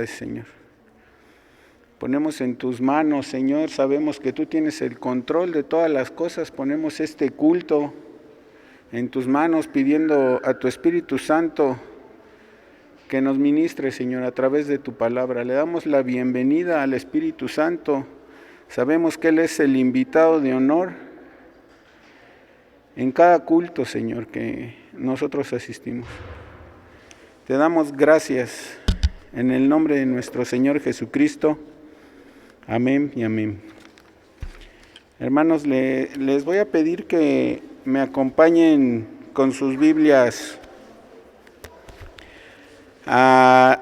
Señor. Ponemos en tus manos, Señor, sabemos que tú tienes el control de todas las cosas. Ponemos este culto en tus manos, pidiendo a tu Espíritu Santo que nos ministre, Señor, a través de tu palabra. Le damos la bienvenida al Espíritu Santo. Sabemos que Él es el invitado de honor en cada culto, Señor, que nosotros asistimos. Te damos gracias en el nombre de nuestro Señor Jesucristo. Amén y amén. Hermanos, les voy a pedir que me acompañen con sus Biblias a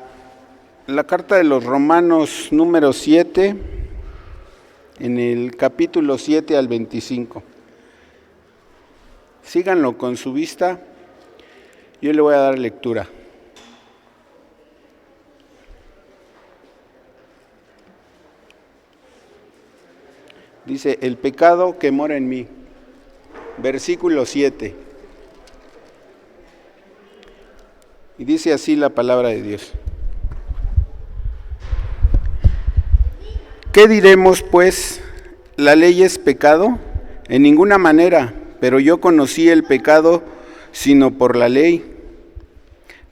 la carta de los Romanos número 7, en el capítulo 7 al 25. Síganlo con su vista, yo le voy a dar lectura. Dice, el pecado que mora en mí. Versículo 7. Y dice así la palabra de Dios. ¿Qué diremos, pues? ¿La ley es pecado? En ninguna manera, pero yo conocí el pecado sino por la ley.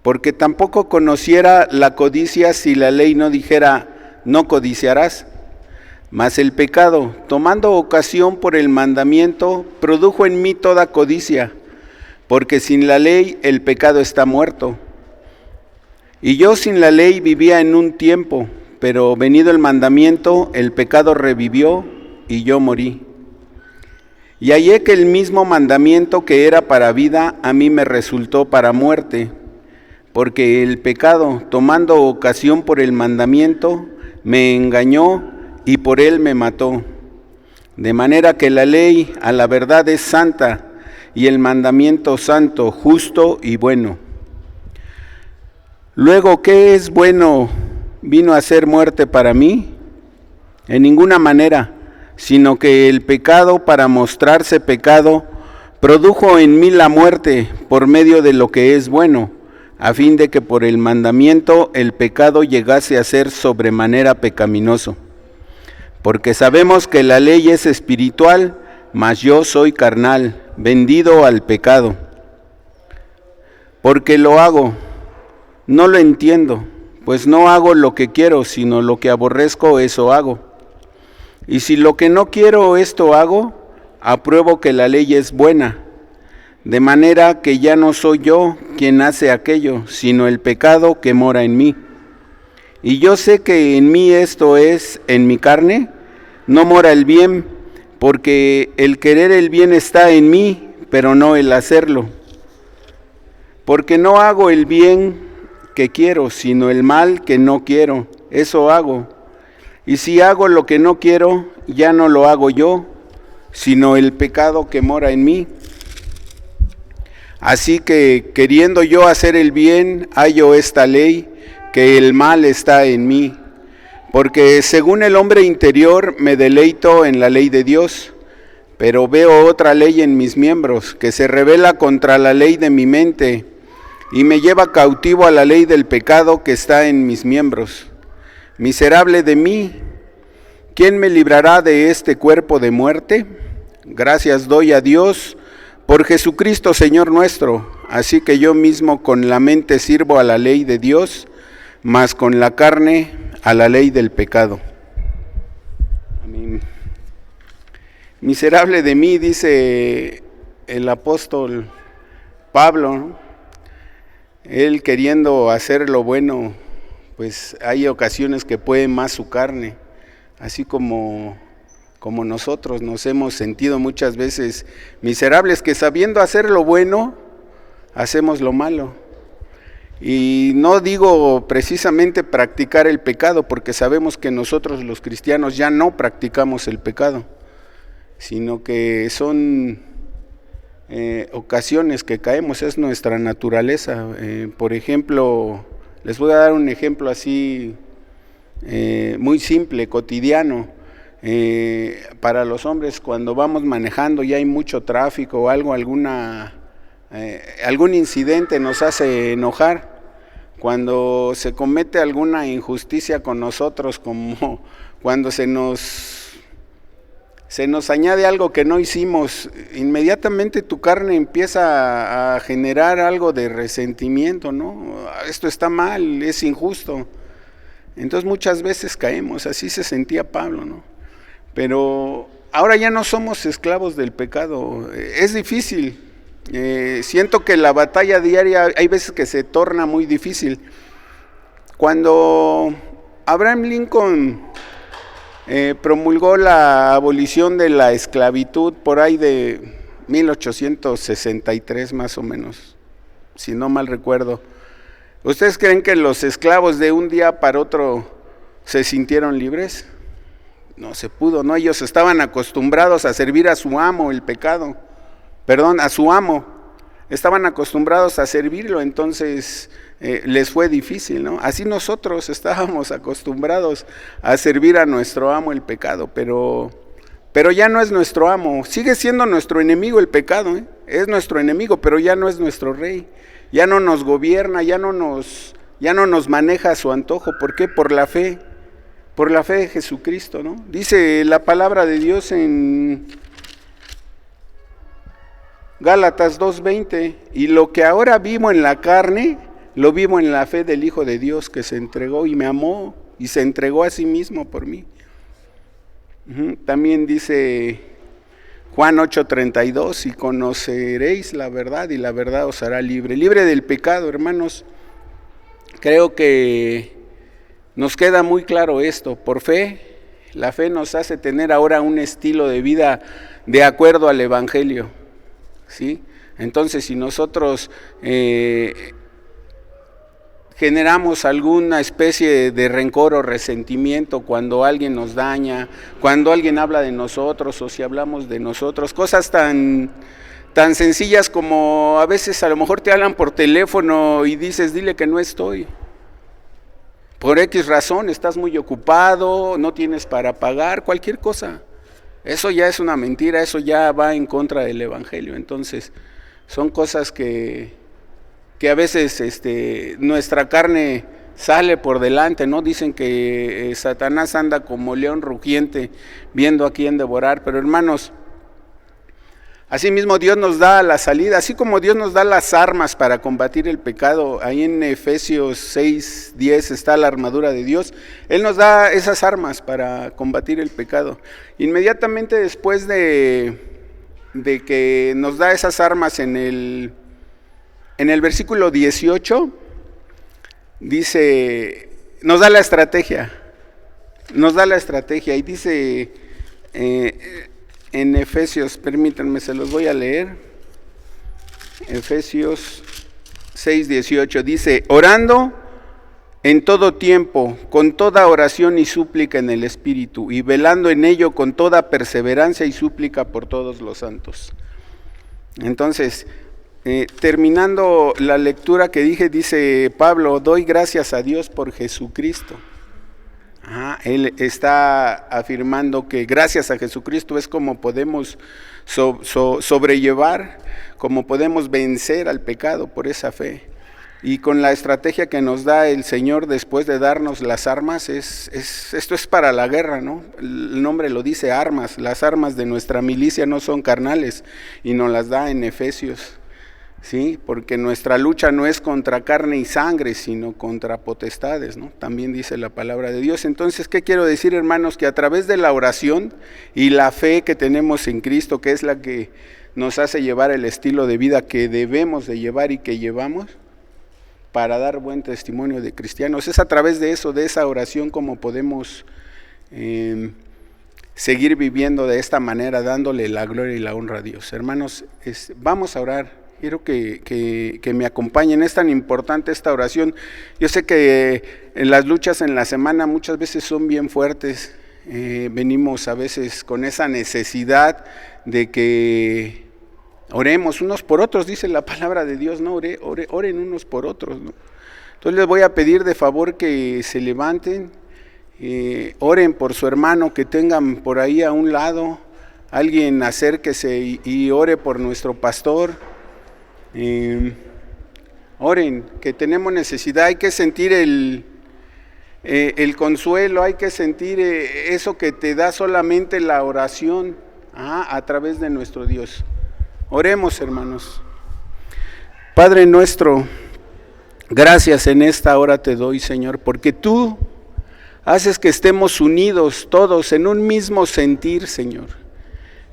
Porque tampoco conociera la codicia si la ley no dijera, no codiciarás. Mas el pecado, tomando ocasión por el mandamiento, produjo en mí toda codicia, porque sin la ley el pecado está muerto. Y yo sin la ley vivía en un tiempo, pero venido el mandamiento, el pecado revivió y yo morí. Y hallé que el mismo mandamiento que era para vida, a mí me resultó para muerte, porque el pecado, tomando ocasión por el mandamiento, me engañó y por él me mató. De manera que la ley a la verdad es santa, y el mandamiento santo, justo y bueno. Luego, ¿qué es bueno? ¿Vino a ser muerte para mí? En ninguna manera, sino que el pecado, para mostrarse pecado, produjo en mí la muerte por medio de lo que es bueno, a fin de que por el mandamiento el pecado llegase a ser sobremanera pecaminoso. Porque sabemos que la ley es espiritual, mas yo soy carnal, vendido al pecado. Porque lo hago, no lo entiendo, pues no hago lo que quiero, sino lo que aborrezco, eso hago. Y si lo que no quiero, esto hago, apruebo que la ley es buena, de manera que ya no soy yo quien hace aquello, sino el pecado que mora en mí. Y yo sé que en mí, esto es, en mi carne, no mora el bien, porque el querer el bien está en mí, pero no el hacerlo. Porque no hago el bien que quiero, sino el mal que no quiero, eso hago. Y si hago lo que no quiero, ya no lo hago yo, sino el pecado que mora en mí. Así que, queriendo yo hacer el bien, hallo esta ley, que el mal está en mí. Porque según el hombre interior me deleito en la ley de Dios, pero veo otra ley en mis miembros, que se rebela contra la ley de mi mente, y me lleva cautivo a la ley del pecado que está en mis miembros. Miserable de mí, ¿quién me librará de este cuerpo de muerte? Gracias doy a Dios por Jesucristo Señor nuestro. Así que yo mismo con la mente sirvo a la ley de Dios, mas con la carne a la ley del pecado. Amén. Miserable de mí, dice el apóstol Pablo, ¿no? Él queriendo hacer lo bueno, pues hay ocasiones que puede más su carne, así como nosotros nos hemos sentido muchas veces miserables, que sabiendo hacer lo bueno, hacemos lo malo. Y no digo precisamente practicar el pecado, porque sabemos que nosotros los cristianos ya no practicamos el pecado, sino que son ocasiones que caemos, es nuestra naturaleza. Por ejemplo, les voy a dar un ejemplo así muy simple, cotidiano. Para los hombres, cuando vamos manejando y hay mucho tráfico o algo, algún incidente nos hace enojar, cuando se comete alguna injusticia con nosotros, como cuando se nos añade algo que no hicimos, inmediatamente tu carne empieza a generar algo de resentimiento, ¿no? Esto está mal, es injusto. Entonces muchas veces caemos, así se sentía Pablo, ¿no? Pero ahora ya no somos esclavos del pecado, es difícil. Siento que la batalla diaria hay veces que se torna muy difícil. Cuando Abraham Lincoln promulgó la abolición de la esclavitud por ahí de 1863 más o menos, si no mal recuerdo, ¿ustedes creen que los esclavos de un día para otro se sintieron libres? No se pudo, ¿no? Ellos estaban acostumbrados a servir a su amo, a su amo. Estaban acostumbrados a servirlo, entonces les fue difícil, ¿no? Así nosotros estábamos acostumbrados a servir a nuestro amo el pecado, pero ya no es nuestro amo. Sigue siendo nuestro enemigo el pecado, ¿eh? Es nuestro enemigo, pero ya no es nuestro rey. Ya no nos gobierna, ya no nos maneja a su antojo. ¿Por qué? Por la fe de Jesucristo, ¿no? Dice la palabra de Dios en Gálatas 2:20, y lo que ahora vivo en la carne, lo vivo en la fe del Hijo de Dios que se entregó y me amó y se entregó a sí mismo por mí. También dice Juan 8:32, y conoceréis la verdad y la verdad os hará libre del pecado, hermanos. Creo que nos queda muy claro esto, por fe, la fe nos hace tener ahora un estilo de vida de acuerdo al Evangelio, ¿sí? Entonces, si nosotros generamos alguna especie de rencor o resentimiento cuando alguien nos daña, cuando alguien habla de nosotros o si hablamos de nosotros, cosas tan sencillas como a veces a lo mejor te hablan por teléfono y dices, dile que no estoy. Por X razón, estás muy ocupado, no tienes para pagar, cualquier cosa. Eso ya es una mentira, eso ya va en contra del Evangelio. Entonces, son cosas que a veces nuestra carne sale por delante, ¿no? Dicen que Satanás anda como león rugiente, viendo a quién devorar. Pero hermanos, así mismo Dios nos da la salida, así como Dios nos da las armas para combatir el pecado. Ahí en Efesios 6:10 está la armadura de Dios. Él nos da esas armas para combatir el pecado. Inmediatamente después de que nos da esas armas en el versículo 18, dice, nos da la estrategia y dice en Efesios, permítanme, se los voy a leer. Efesios 6:18 dice, orando en todo tiempo, con toda oración y súplica en el Espíritu, y velando en ello con toda perseverancia y súplica por todos los santos. Entonces, terminando la lectura que dije, dice Pablo, doy gracias a Dios por Jesucristo. Él está afirmando que gracias a Jesucristo es como podemos sobrellevar, como podemos vencer al pecado por esa fe. Y con la estrategia que nos da el Señor después de darnos las armas, esto es para la guerra, ¿no? El nombre lo dice, armas. Las armas de nuestra milicia no son carnales, y nos las da en Efesios, ¿sí? Porque nuestra lucha no es contra carne y sangre, sino contra potestades, ¿no? También dice la palabra de Dios. Entonces, ¿qué quiero decir, hermanos? Que a través de la oración y la fe que tenemos en Cristo, que es la que nos hace llevar el estilo de vida que debemos de llevar y que llevamos, para dar buen testimonio de cristianos, es a través de eso, de esa oración, como podemos seguir viviendo de esta manera, dándole la gloria y la honra a Dios. Hermanos, vamos a orar. Quiero que me acompañen. Es tan importante esta oración. Yo sé que las luchas en la semana muchas veces son bien fuertes. Venimos a veces con esa necesidad de que oremos unos por otros, dice la palabra de Dios, ¿no? Oren unos por otros, ¿no? Entonces les voy a pedir de favor que se levanten, oren por su hermano, que tengan por ahí a un lado, alguien acérquese y ore por nuestro pastor. Oren, que tenemos necesidad, hay que sentir el consuelo, hay que sentir eso que te da solamente la oración a través de nuestro Dios. Oremos, hermanos. Padre nuestro, gracias en esta hora te doy, Señor, porque tú haces que estemos unidos todos en un mismo sentir, Señor.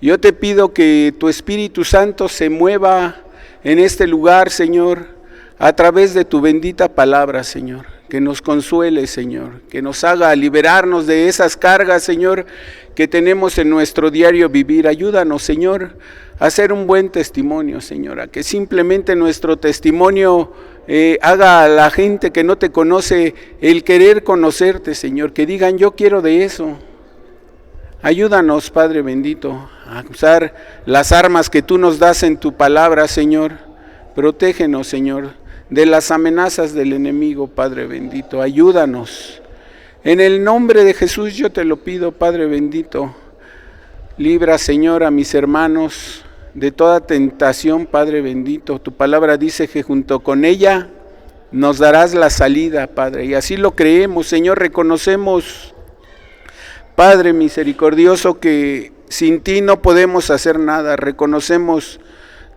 Yo te pido que tu Espíritu Santo se mueva en este lugar, Señor, a través de tu bendita palabra, Señor. Que nos consuele, Señor, que nos haga liberarnos de esas cargas, Señor, que tenemos en nuestro diario vivir. Ayúdanos, Señor, a hacer un buen testimonio, Señor, a que simplemente nuestro testimonio haga a la gente que no te conoce el querer conocerte, Señor, que digan, yo quiero de eso. Ayúdanos, Padre bendito, a usar las armas que tú nos das en tu palabra, Señor. Protégenos, Señor, de las amenazas del enemigo, Padre bendito. Ayúdanos. En el nombre de Jesús yo te lo pido, Padre bendito. Libra, Señor, a mis hermanos de toda tentación, Padre bendito. Tu palabra dice que junto con ella nos darás la salida, Padre. Y así lo creemos, Señor. Reconocemos, Padre misericordioso, que sin ti no podemos hacer nada. Reconocemos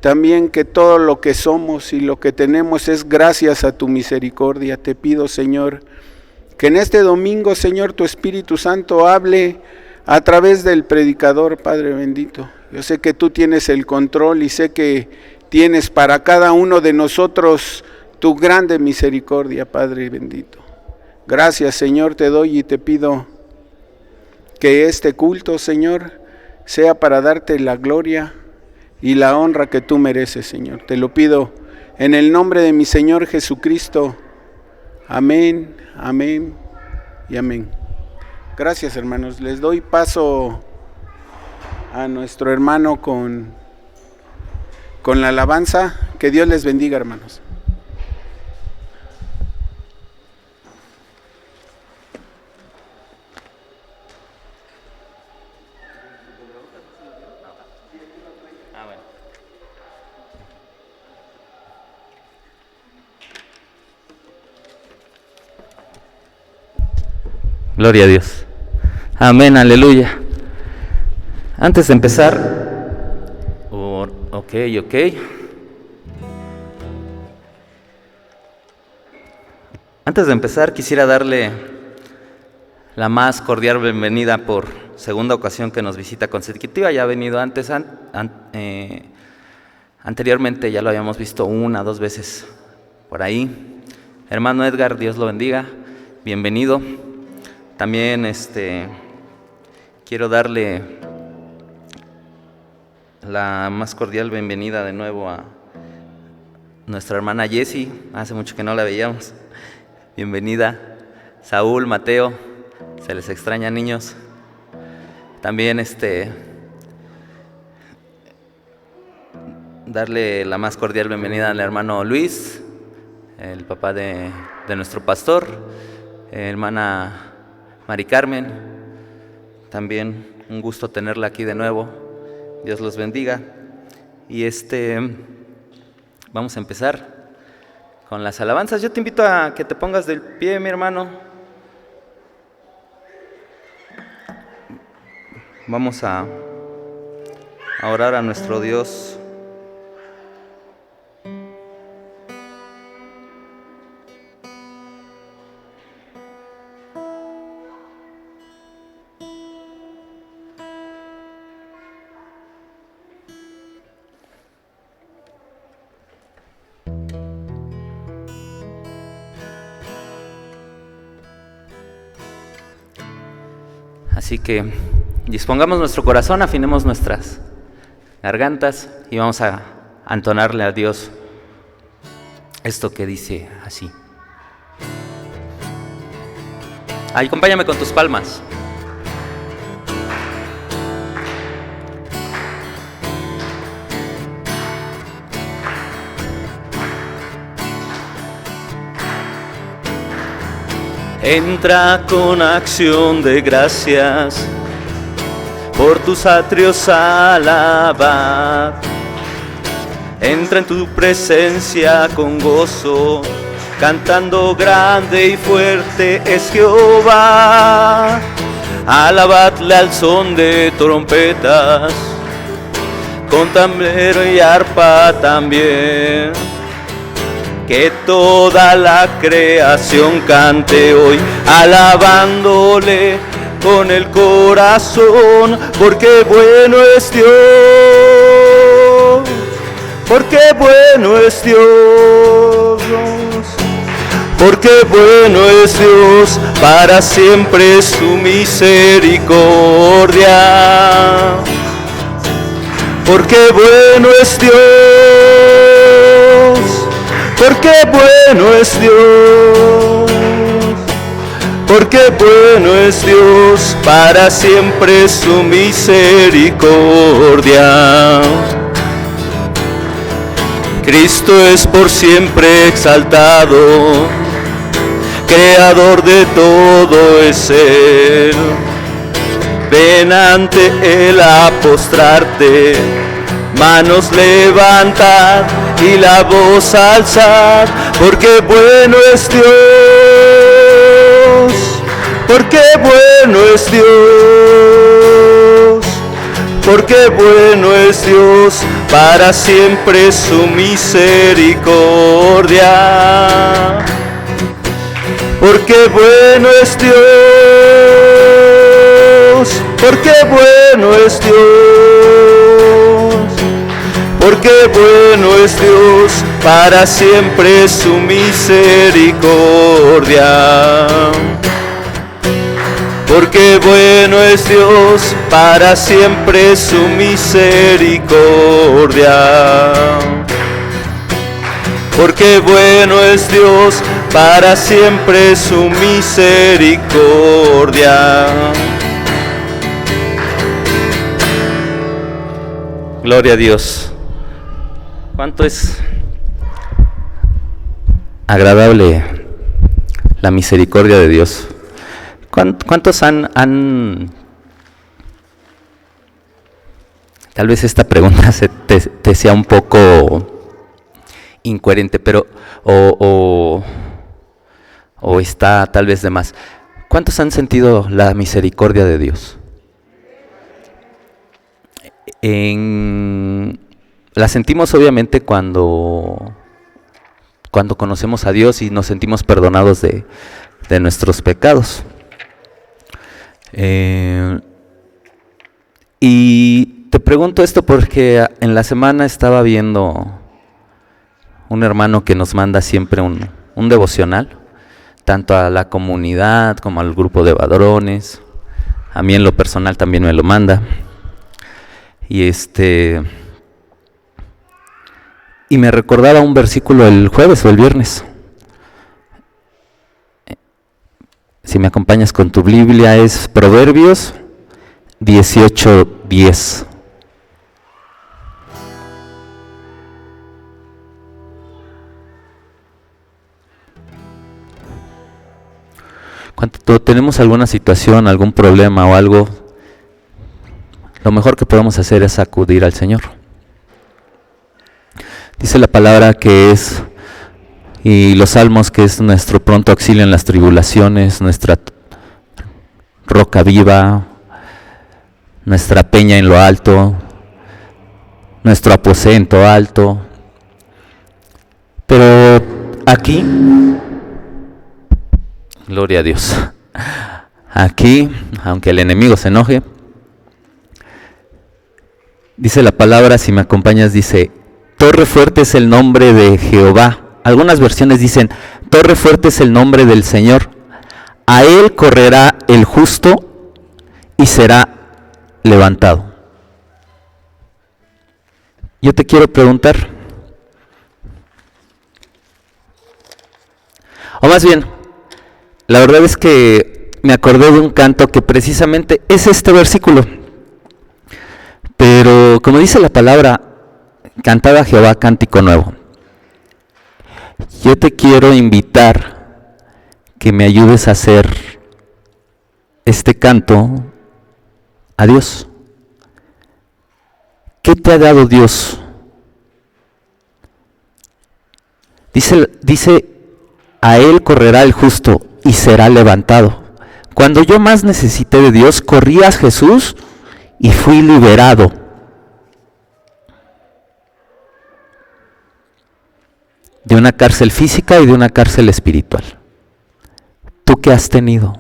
también que todo lo que somos y lo que tenemos es gracias a tu misericordia. Te pido, Señor, que en este domingo, Señor, tu Espíritu Santo hable a través del predicador, Padre bendito. Yo sé que tú tienes el control y sé que tienes para cada uno de nosotros tu grande misericordia, Padre bendito. Gracias, Señor, te doy y te pido que este culto, Señor, sea para darte la gloria y la honra que tú mereces, Señor. Te lo pido en el nombre de mi Señor Jesucristo. Amén, amén y amén. Gracias, hermanos. Les doy paso a nuestro hermano con la alabanza. Que Dios les bendiga, hermanos. Gloria a Dios. Amén, aleluya. Antes de empezar, ok. Antes de empezar, quisiera darle la más cordial bienvenida por segunda ocasión que nos visita consecutiva. Ya ha venido antes, anteriormente ya lo habíamos visto 1 o 2 veces por ahí. Hermano Edgar, Dios lo bendiga, bienvenido. También quiero darle la más cordial bienvenida de nuevo a nuestra hermana Jessie, hace mucho que no la veíamos. Bienvenida. Saúl, Mateo, se les extraña, niños. También darle la más cordial bienvenida al hermano Luis, el papá de nuestro pastor, hermana Mari Carmen, también un gusto tenerla aquí de nuevo. Dios los bendiga. Y vamos a empezar con las alabanzas. Yo te invito a que te pongas del pie, mi hermano. Vamos a orar a nuestro Dios. Así que dispongamos nuestro corazón, afinemos nuestras gargantas y vamos a entonarle a Dios esto que dice así. Acompáñame con tus palmas. Entra con acción de gracias, por tus atrios alabad. entra en tu presencia con gozo, cantando grande y fuerte es Jehová. Alabadle al son de trompetas, con tambor y arpa también. Que toda la creación cante hoy, alabándole con el corazón, porque bueno es Dios, porque bueno es Dios, porque bueno es Dios, para siempre es su misericordia. Porque bueno es Dios, porque bueno es Dios, porque bueno es Dios, para siempre es su misericordia. Cristo es por siempre exaltado, creador de todo es Él. Ven ante Él a postrarte, manos levantar y la voz alzar, porque bueno es Dios, porque bueno es Dios, porque bueno es Dios, para siempre es su misericordia. Porque bueno es Dios, porque bueno es Dios, porque bueno es Dios, para siempre es su misericordia. Porque bueno es Dios, para siempre es su misericordia. Porque bueno es Dios, para siempre es su misericordia. Gloria a Dios. ¿Cuánto es agradable la misericordia de Dios? ¿Cuántos han tal vez esta pregunta te sea un poco incoherente, pero o está tal vez de más? ¿Cuántos han sentido la misericordia de Dios? La sentimos obviamente cuando conocemos a Dios y nos sentimos perdonados de nuestros pecados. Y te pregunto esto porque en la semana estaba viendo un hermano que nos manda siempre un devocional, tanto a la comunidad como al grupo de varones. A mí en lo personal también me lo manda. Y me recordaba un versículo el jueves o el viernes. Si me acompañas con tu Biblia, es Proverbios 18:10. Cuando tenemos alguna situación, algún problema o algo, lo mejor que podemos hacer es acudir al Señor. Dice la palabra y los salmos, que es nuestro pronto auxilio en las tribulaciones, nuestra roca viva, nuestra peña en lo alto, nuestro aposento alto. Pero aquí, gloria a Dios, aquí, aunque el enemigo se enoje, dice la palabra, si me acompañas, dice: torre fuerte es el nombre de Jehová. Algunas versiones dicen: torre fuerte es el nombre del Señor. A él correrá el justo y será levantado. Yo te quiero preguntar, o más bien, la verdad es que me acordé de un canto que precisamente es este versículo. Pero como dice la palabra, cantad a Jehová cántico nuevo. Yo te quiero invitar que me ayudes a hacer este canto a Dios. ¿Qué te ha dado Dios Dice, a él correrá el justo y será levantado. Cuando yo más necesité de Dios, corrí a Jesús y fui liberado. De una cárcel física y de una cárcel espiritual. ¿Tú qué has tenido?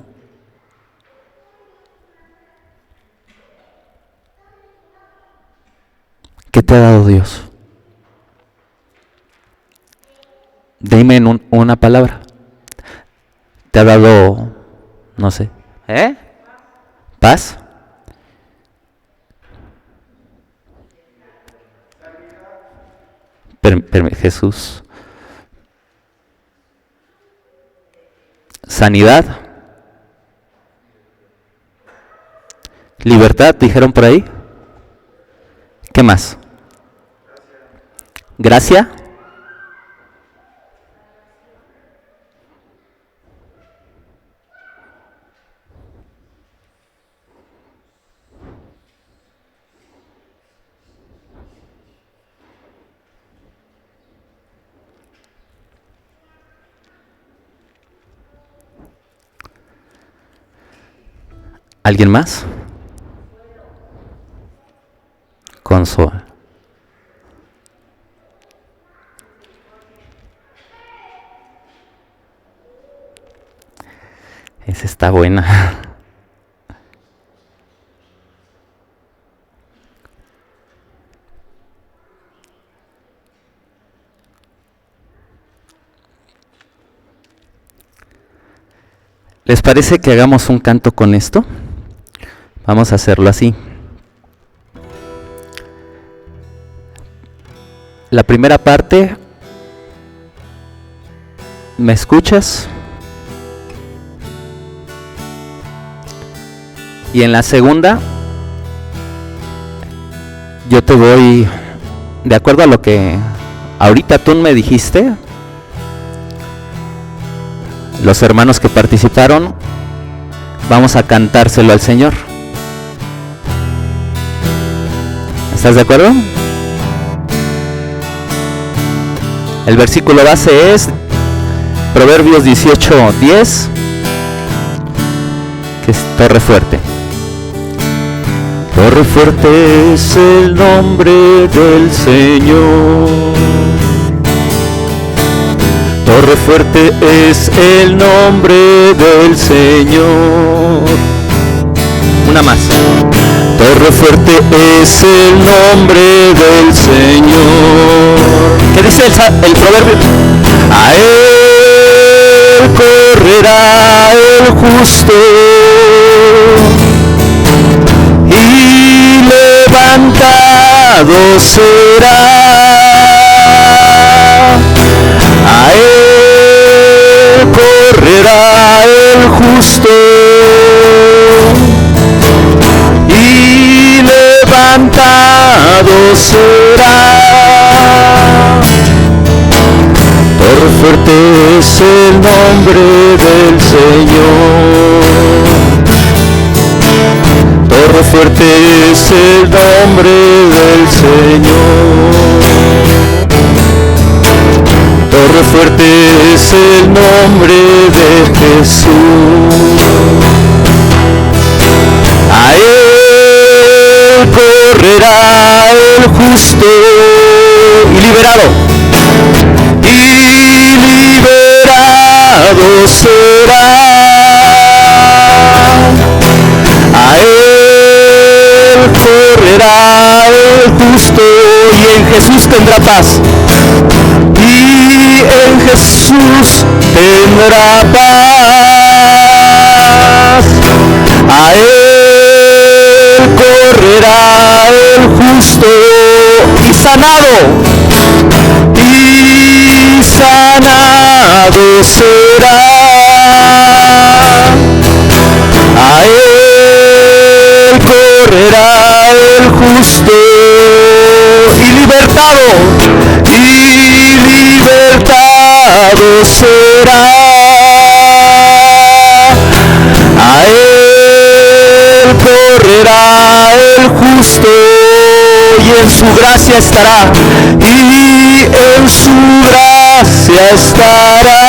¿Qué te ha dado Dios? Dime en una palabra. ¿Te ha dado, no sé, paz? Jesús. Sanidad. Libertad, dijeron por ahí. ¿Qué más? Gracia. ¿Alguien más? Consuelo. Esa está buena. ¿Les parece que hagamos un canto con esto? Vamos a hacerlo así. La primera parte, ¿me escuchas? Y en la segunda, yo te voy, de acuerdo a lo que ahorita tú me dijiste, los hermanos que participaron, vamos a cantárselo al Señor. ¿Estás de acuerdo? El versículo base es Proverbios 18:10, que es torre fuerte. Torre fuerte es el nombre del Señor. Torre fuerte es el nombre del Señor. Una más. Torre fuerte es el nombre del Señor. ¿Qué dice el proverbio? A él correrá el justo y levantado será. A él correrá el justo y levantado será. Torre fuerte es el nombre del Señor. Torre fuerte es el nombre del Señor. Torre fuerte es el nombre de Jesús. A él correrá el justo y liberado. Y liberado será. A él correrá el justo y en Jesús tendrá paz. Y en Jesús tendrá paz. A él correrá el justo y sanado. Y sanado será. A él correrá el justo y libertado. Y libertado será. A él correrá el justo y en su gracia estará. Y en su gracia gracia estará.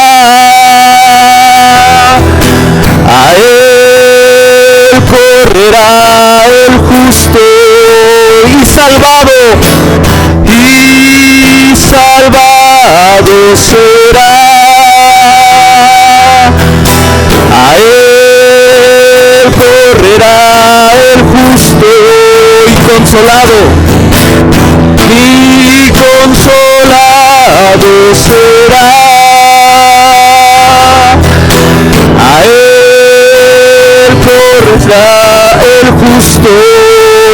A él correrá el justo y salvado será. A él correrá el justo y consolado será. A él correrá el justo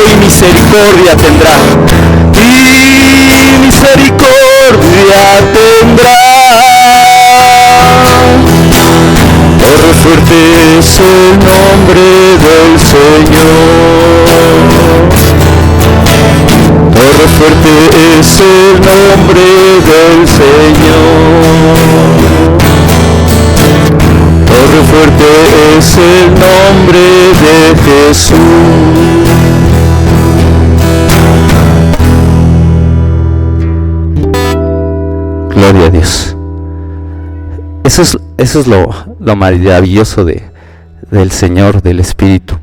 y misericordia tendrá. Y misericordia tendrá. Torre fuerte es el nombre del Señor. Torre fuerte es el nombre del Señor. Torre fuerte es el nombre de Jesús. Gloria a Dios. Eso es lo maravilloso del Señor, del Espíritu,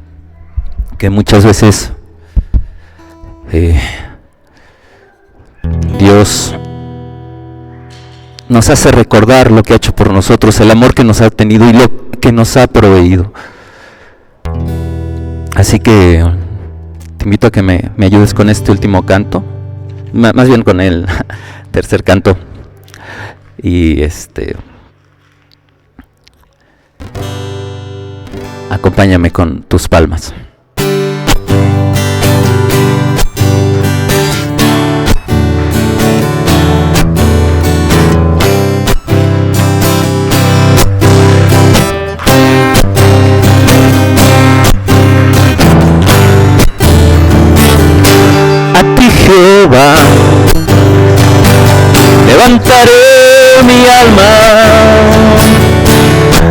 que muchas veces Dios nos hace recordar lo que ha hecho por nosotros, el amor que nos ha tenido y lo que nos ha proveído. Así que te invito a que me ayudes con este último canto, más bien con el tercer canto. Y acompáñame con tus palmas. A ti, Jehová, levantaré mi alma.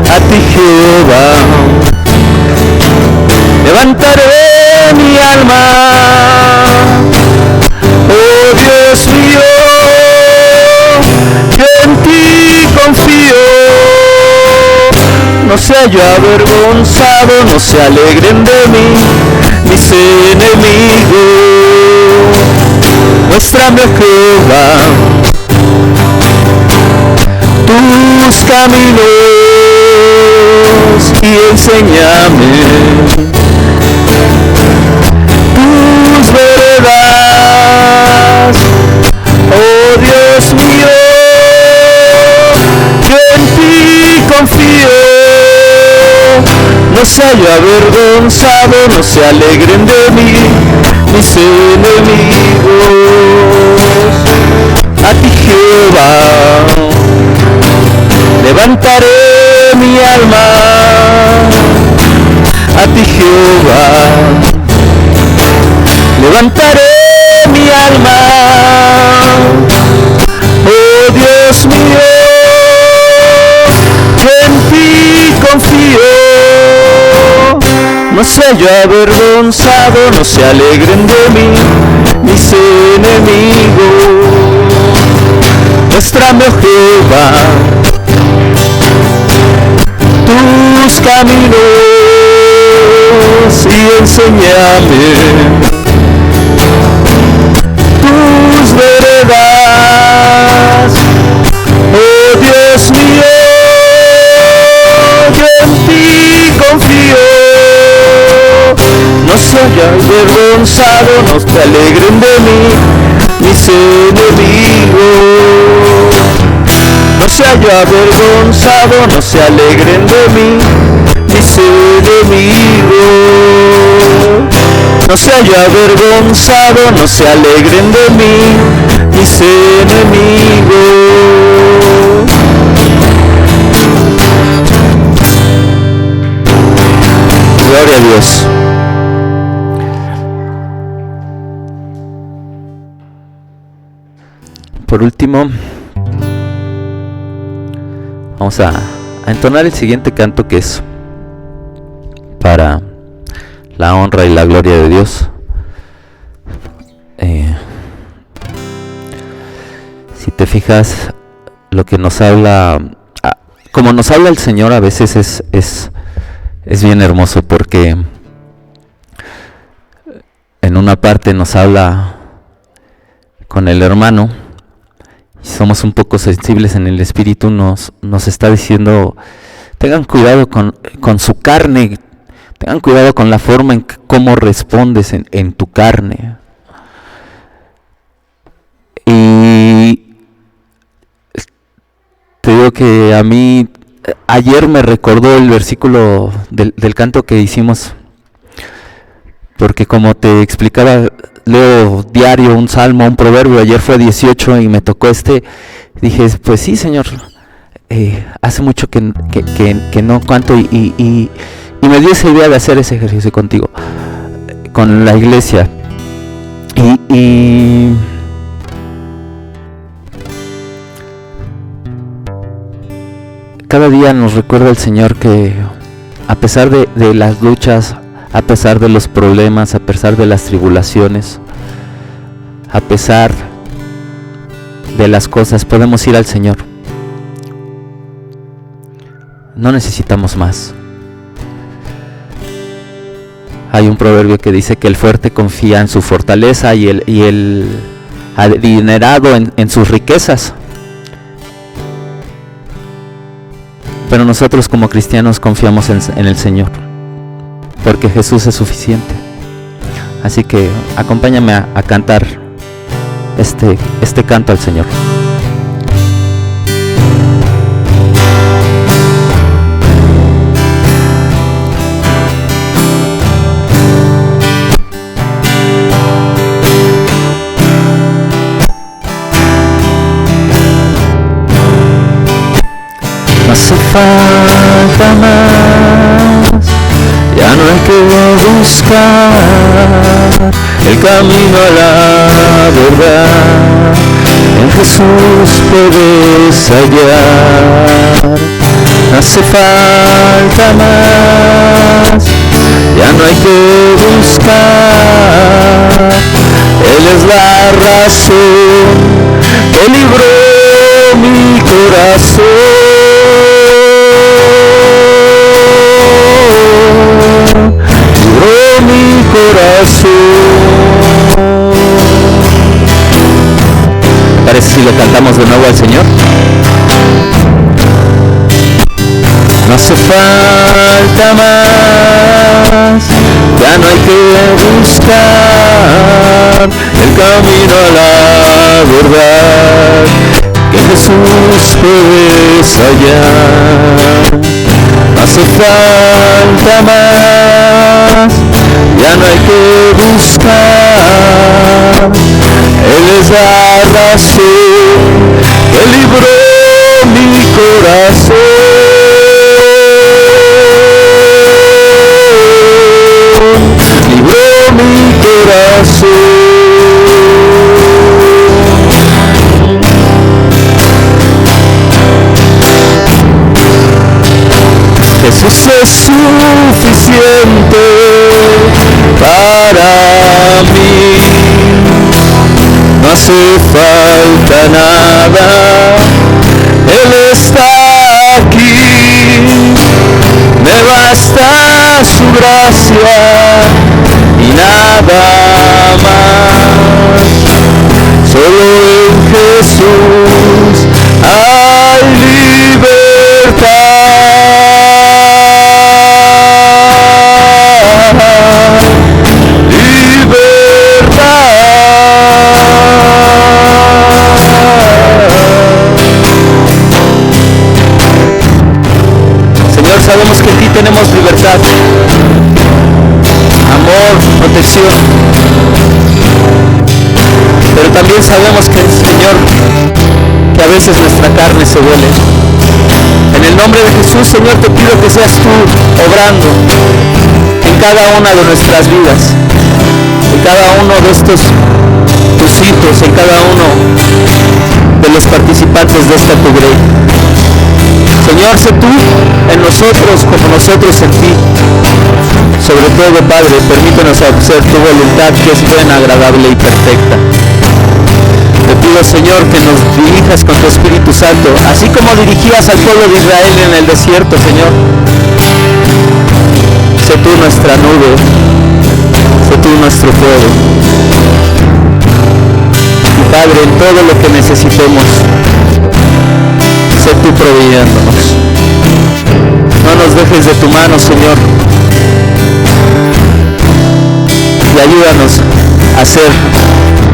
A ti, Jehová, levantaré mi alma. Oh Dios mío, yo en ti confío. No sea yo avergonzado, no se alegren de mí mis enemigos. Muéstrame, oh Jehová, tus caminos y enséñame tus veredas. Oh Dios mío, yo en ti confío. No sea yo avergonzado, no se alegren de mí mis enemigos. A ti, Jehová, levantaré mi alma. A ti, Jehová, levantaré mi alma. Oh Dios mío, yo en ti confío. No sea yo avergonzado, no se alegren de mí mis enemigos. Muéstrame, oh Jehová, tus caminos y enséñame tus veredas. Oh Dios mío, yo en ti confío. No sea yo avergonzado, no se alegren de mí mis enemigos. No sea yo avergonzado, no se alegren de mí mis enemigos. No sea yo avergonzado, no se alegren de mí mis enemigos. Gloria a Dios. Por último, vamos a entonar el siguiente canto, que es para la honra y la gloria de Dios. Si te fijas, lo que nos habla, como nos habla el Señor a veces es bien hermoso, porque en una parte nos habla con el hermano, y somos un poco sensibles en el espíritu, nos está diciendo: tengan cuidado con su carne, tengan cuidado con la forma en cómo respondes en tu carne. Y te digo que a mí ayer me recordó el versículo del canto que hicimos, porque como te explicaba, leo diario un salmo, un proverbio. Ayer fue 18 y me tocó dije, pues sí, Señor, hace mucho que no canto, y me dio esa idea de hacer ese ejercicio contigo, con la iglesia. Y cada día nos recuerda el Señor que a pesar de las luchas, a pesar de los problemas, a pesar de las tribulaciones, a pesar de las cosas, podemos ir al Señor. No necesitamos más. Hay un proverbio que dice que el fuerte confía en su fortaleza y el adinerado en sus riquezas. Pero nosotros como cristianos confiamos en el Señor, porque Jesús es suficiente. Así que acompáñame a cantar este canto al Señor. No hace falta más, ya no hay que buscar el camino a la verdad. En Jesús puedes hallar. No hace falta más, ya no hay que buscar. Él es la razón que libró mi corazón. Mi corazón. ¿Parece si lo cantamos de nuevo al Señor? No hace falta más, ya no hay que buscar el camino a la verdad, que Jesús puedes hallar. No hace falta más, ya no hay que buscar. Él es la razón que libró mi corazón. Libró mi corazón. Jesús es suficiente para mí. No hace falta nada, Él está aquí. Me basta su gracia y nada más. Solo en Jesús hay libertad. Señor, sabemos que en ti tenemos libertad, amor, protección, pero también sabemos que, Señor, que a veces nuestra carne se duele. En el nombre de Jesús, Señor, te pido que seas tú obrando en cada una de nuestras vidas, en cada uno de estos tus hijos, en cada uno de los participantes de esta tu grey. Señor, sé tú en nosotros como nosotros en ti. Sobre todo, Padre, permítenos hacer tu voluntad, que es buena, agradable y perfecta. Te pido, Señor, que nos dirijas con tu Espíritu Santo, así como dirigías al pueblo de Israel en el desierto, Señor. Sé tú nuestra nube, sé tú nuestro fuego. Y Padre, en todo lo que necesitemos, sé tú proveyéndonos. No nos dejes de tu mano, Señor. Y ayúdanos a ser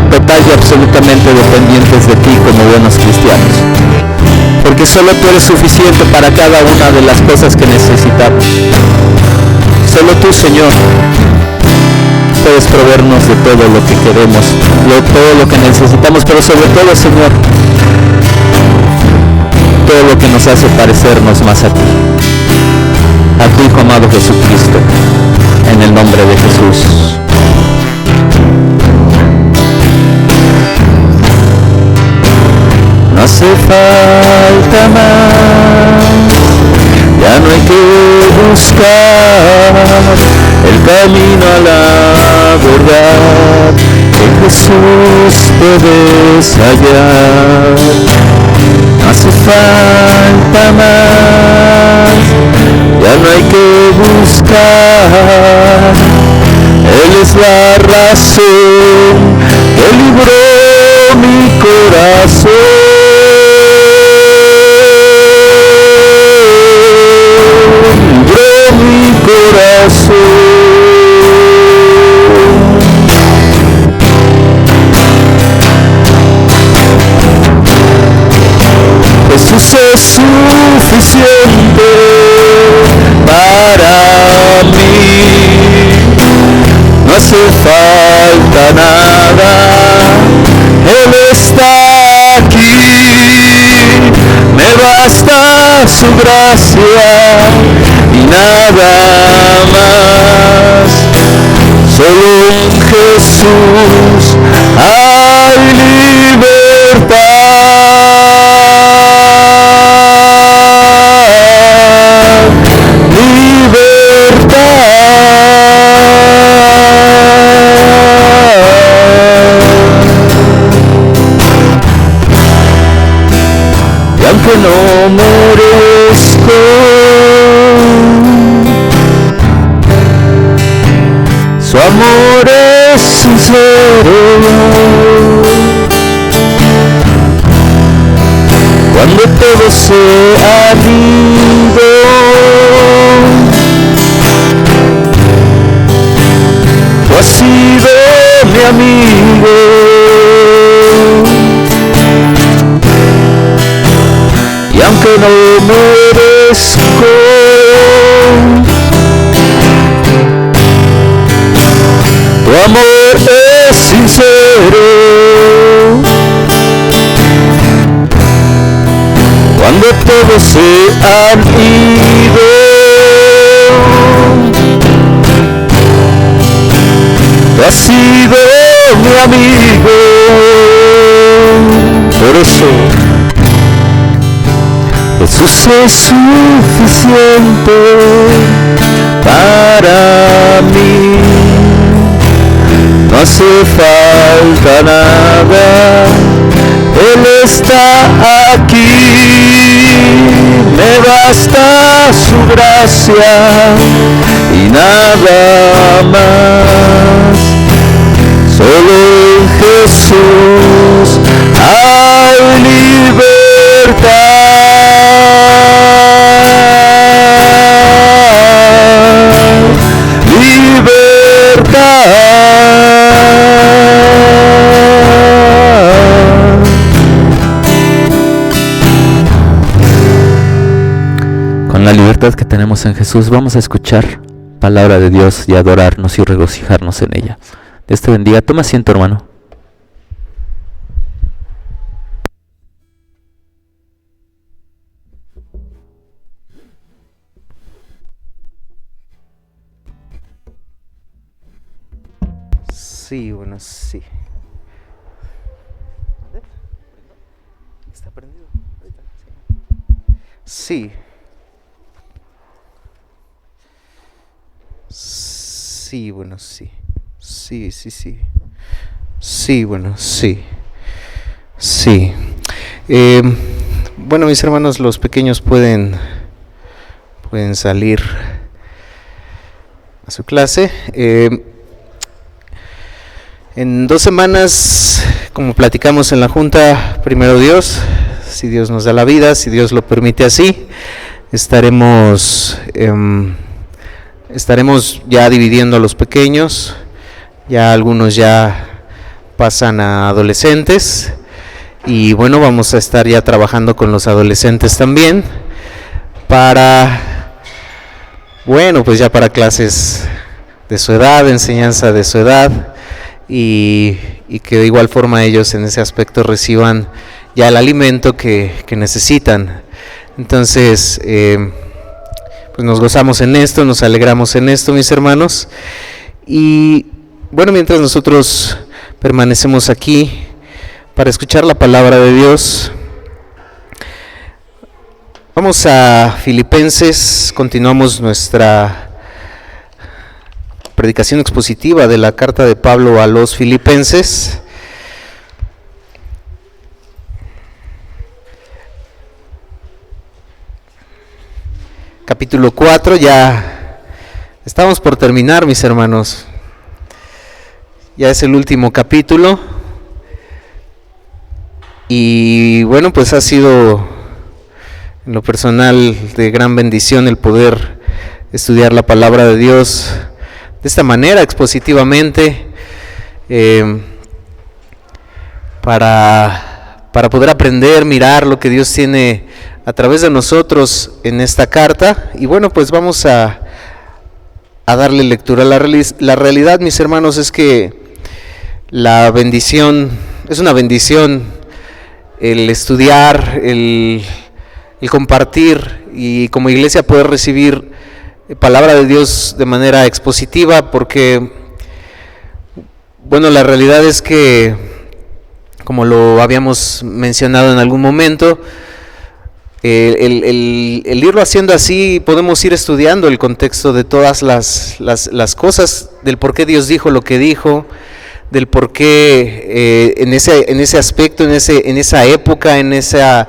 total y absolutamente dependientes de ti como buenos cristianos. Porque solo tú eres suficiente para cada una de las cosas que necesitamos. Solo tú, Señor, puedes proveernos de todo lo que queremos, todo lo que necesitamos, pero sobre todo, Señor, todo lo que nos hace parecernos más a ti, a tu Hijo amado Jesucristo, en el nombre de Jesús. No hace falta más, ya no hay que buscar el camino a la verdad, en Jesús puedes hallar. No hace falta más, ya no hay que buscar, Él es la razón que libró mi corazón. Jesús es suficiente para mí, no hace falta nada, Él está aquí, me basta su gracia y nada más. Solo en Jesús hay libertad. Y aunque no merezco, su amor es sincero. Cuando todo se ha ido, tú has sido mi amigo. Y aunque no merezco, tu amor es sincero. Cuando todos se han ido, tú has sido mi amigo. Por eso Jesús es suficiente para mí. No hace falta nada, Él está aquí, me basta su gracia y nada más. Solo en Jesús hay libertad. Con la libertad que tenemos en Jesús, vamos a escuchar palabra de Dios y adorarnos y regocijarnos en ella. Dios te bendiga. Toma asiento, hermano. Sí, bueno, sí. ¿Está prendido? Sí. Sí, bueno, sí. Sí, sí, sí. Sí, bueno, sí. Sí. Bueno, mis hermanos, los pequeños pueden salir a su clase. En 2 semanas, como platicamos en la junta, primero Dios, si Dios nos da la vida, si Dios lo permite así, estaremos ya dividiendo a los pequeños. Ya algunos ya pasan a adolescentes. Y bueno, vamos a estar ya trabajando con los adolescentes también para clases de su edad, enseñanza de su edad y que de igual forma ellos en ese aspecto reciban ya el alimento que necesitan. Entonces, pues nos gozamos en esto, nos alegramos en esto, mis hermanos. Y bueno, mientras nosotros permanecemos aquí para escuchar la palabra de Dios, vamos a Filipenses, continuamos nuestra predicación expositiva de la carta de Pablo a los Filipenses. Capítulo 4, ya estamos por terminar, mis hermanos. Ya es el último capítulo. Y bueno, pues ha sido en lo personal de gran bendición el poder estudiar la palabra de Dios de esta manera, expositivamente, para poder aprender, mirar lo que Dios tiene a través de nosotros en esta carta. Y bueno, pues vamos a darle lectura. La realidad, mis hermanos, es que la bendición, es una bendición el estudiar, el compartir y como iglesia poder recibir palabra de Dios de manera expositiva, porque bueno, la realidad es que, como lo habíamos mencionado en algún momento, el irlo haciendo así, podemos ir estudiando el contexto de todas las cosas, del por qué Dios dijo lo que dijo, del por qué en ese aspecto, en esa época, en esa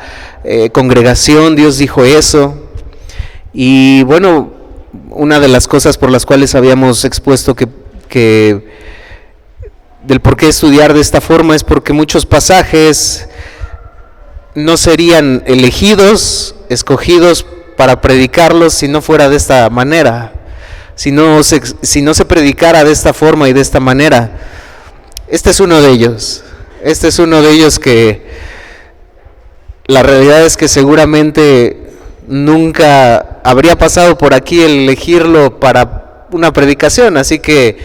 congregación Dios dijo eso. Y bueno, una de las cosas por las cuales habíamos expuesto que del por qué estudiar de esta forma es porque muchos pasajes no serían escogidos para predicarlos si no fuera de esta manera, si no se predicara de esta forma y de esta manera. Este es uno de ellos que la realidad es que seguramente nunca habría pasado por aquí el elegirlo para una predicación, así que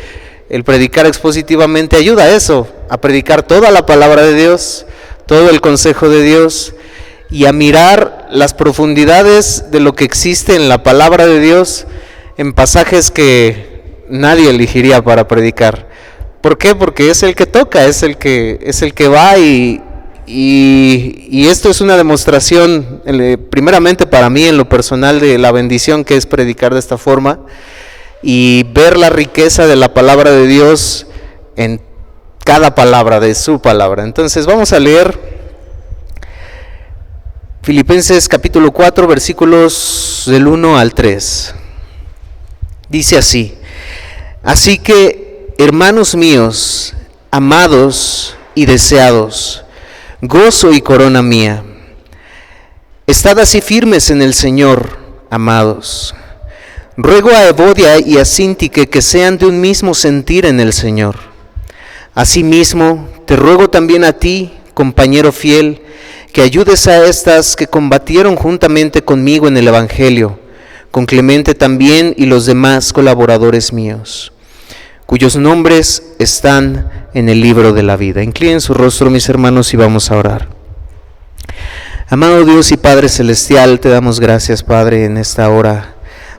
el predicar expositivamente ayuda a eso, a predicar toda la palabra de Dios, todo el consejo de Dios y a mirar las profundidades de lo que existe en la palabra de Dios en pasajes que nadie elegiría para predicar. ¿Por qué? Porque es el que toca, es el que va y esto es una demostración, primeramente para mí en lo personal, de la bendición que es predicar de esta forma y ver la riqueza de la palabra de Dios en cada palabra de su palabra. Entonces vamos a leer Filipenses capítulo 4, versículos del 1 al 3. Dice así: así que, hermanos míos, amados y deseados, gozo y corona mía, estad así firmes en el Señor, amados. Ruego a Evodia y a Síntique que sean de un mismo sentir en el Señor. Asimismo, te ruego también a ti, compañero fiel, que ayudes a estas que combatieron juntamente conmigo en el Evangelio, con Clemente también y los demás colaboradores míos, cuyos nombres están en el libro de la vida. Inclinen su rostro, mis hermanos, y vamos a orar. Amado Dios y Padre Celestial, te damos gracias, Padre, en esta hora,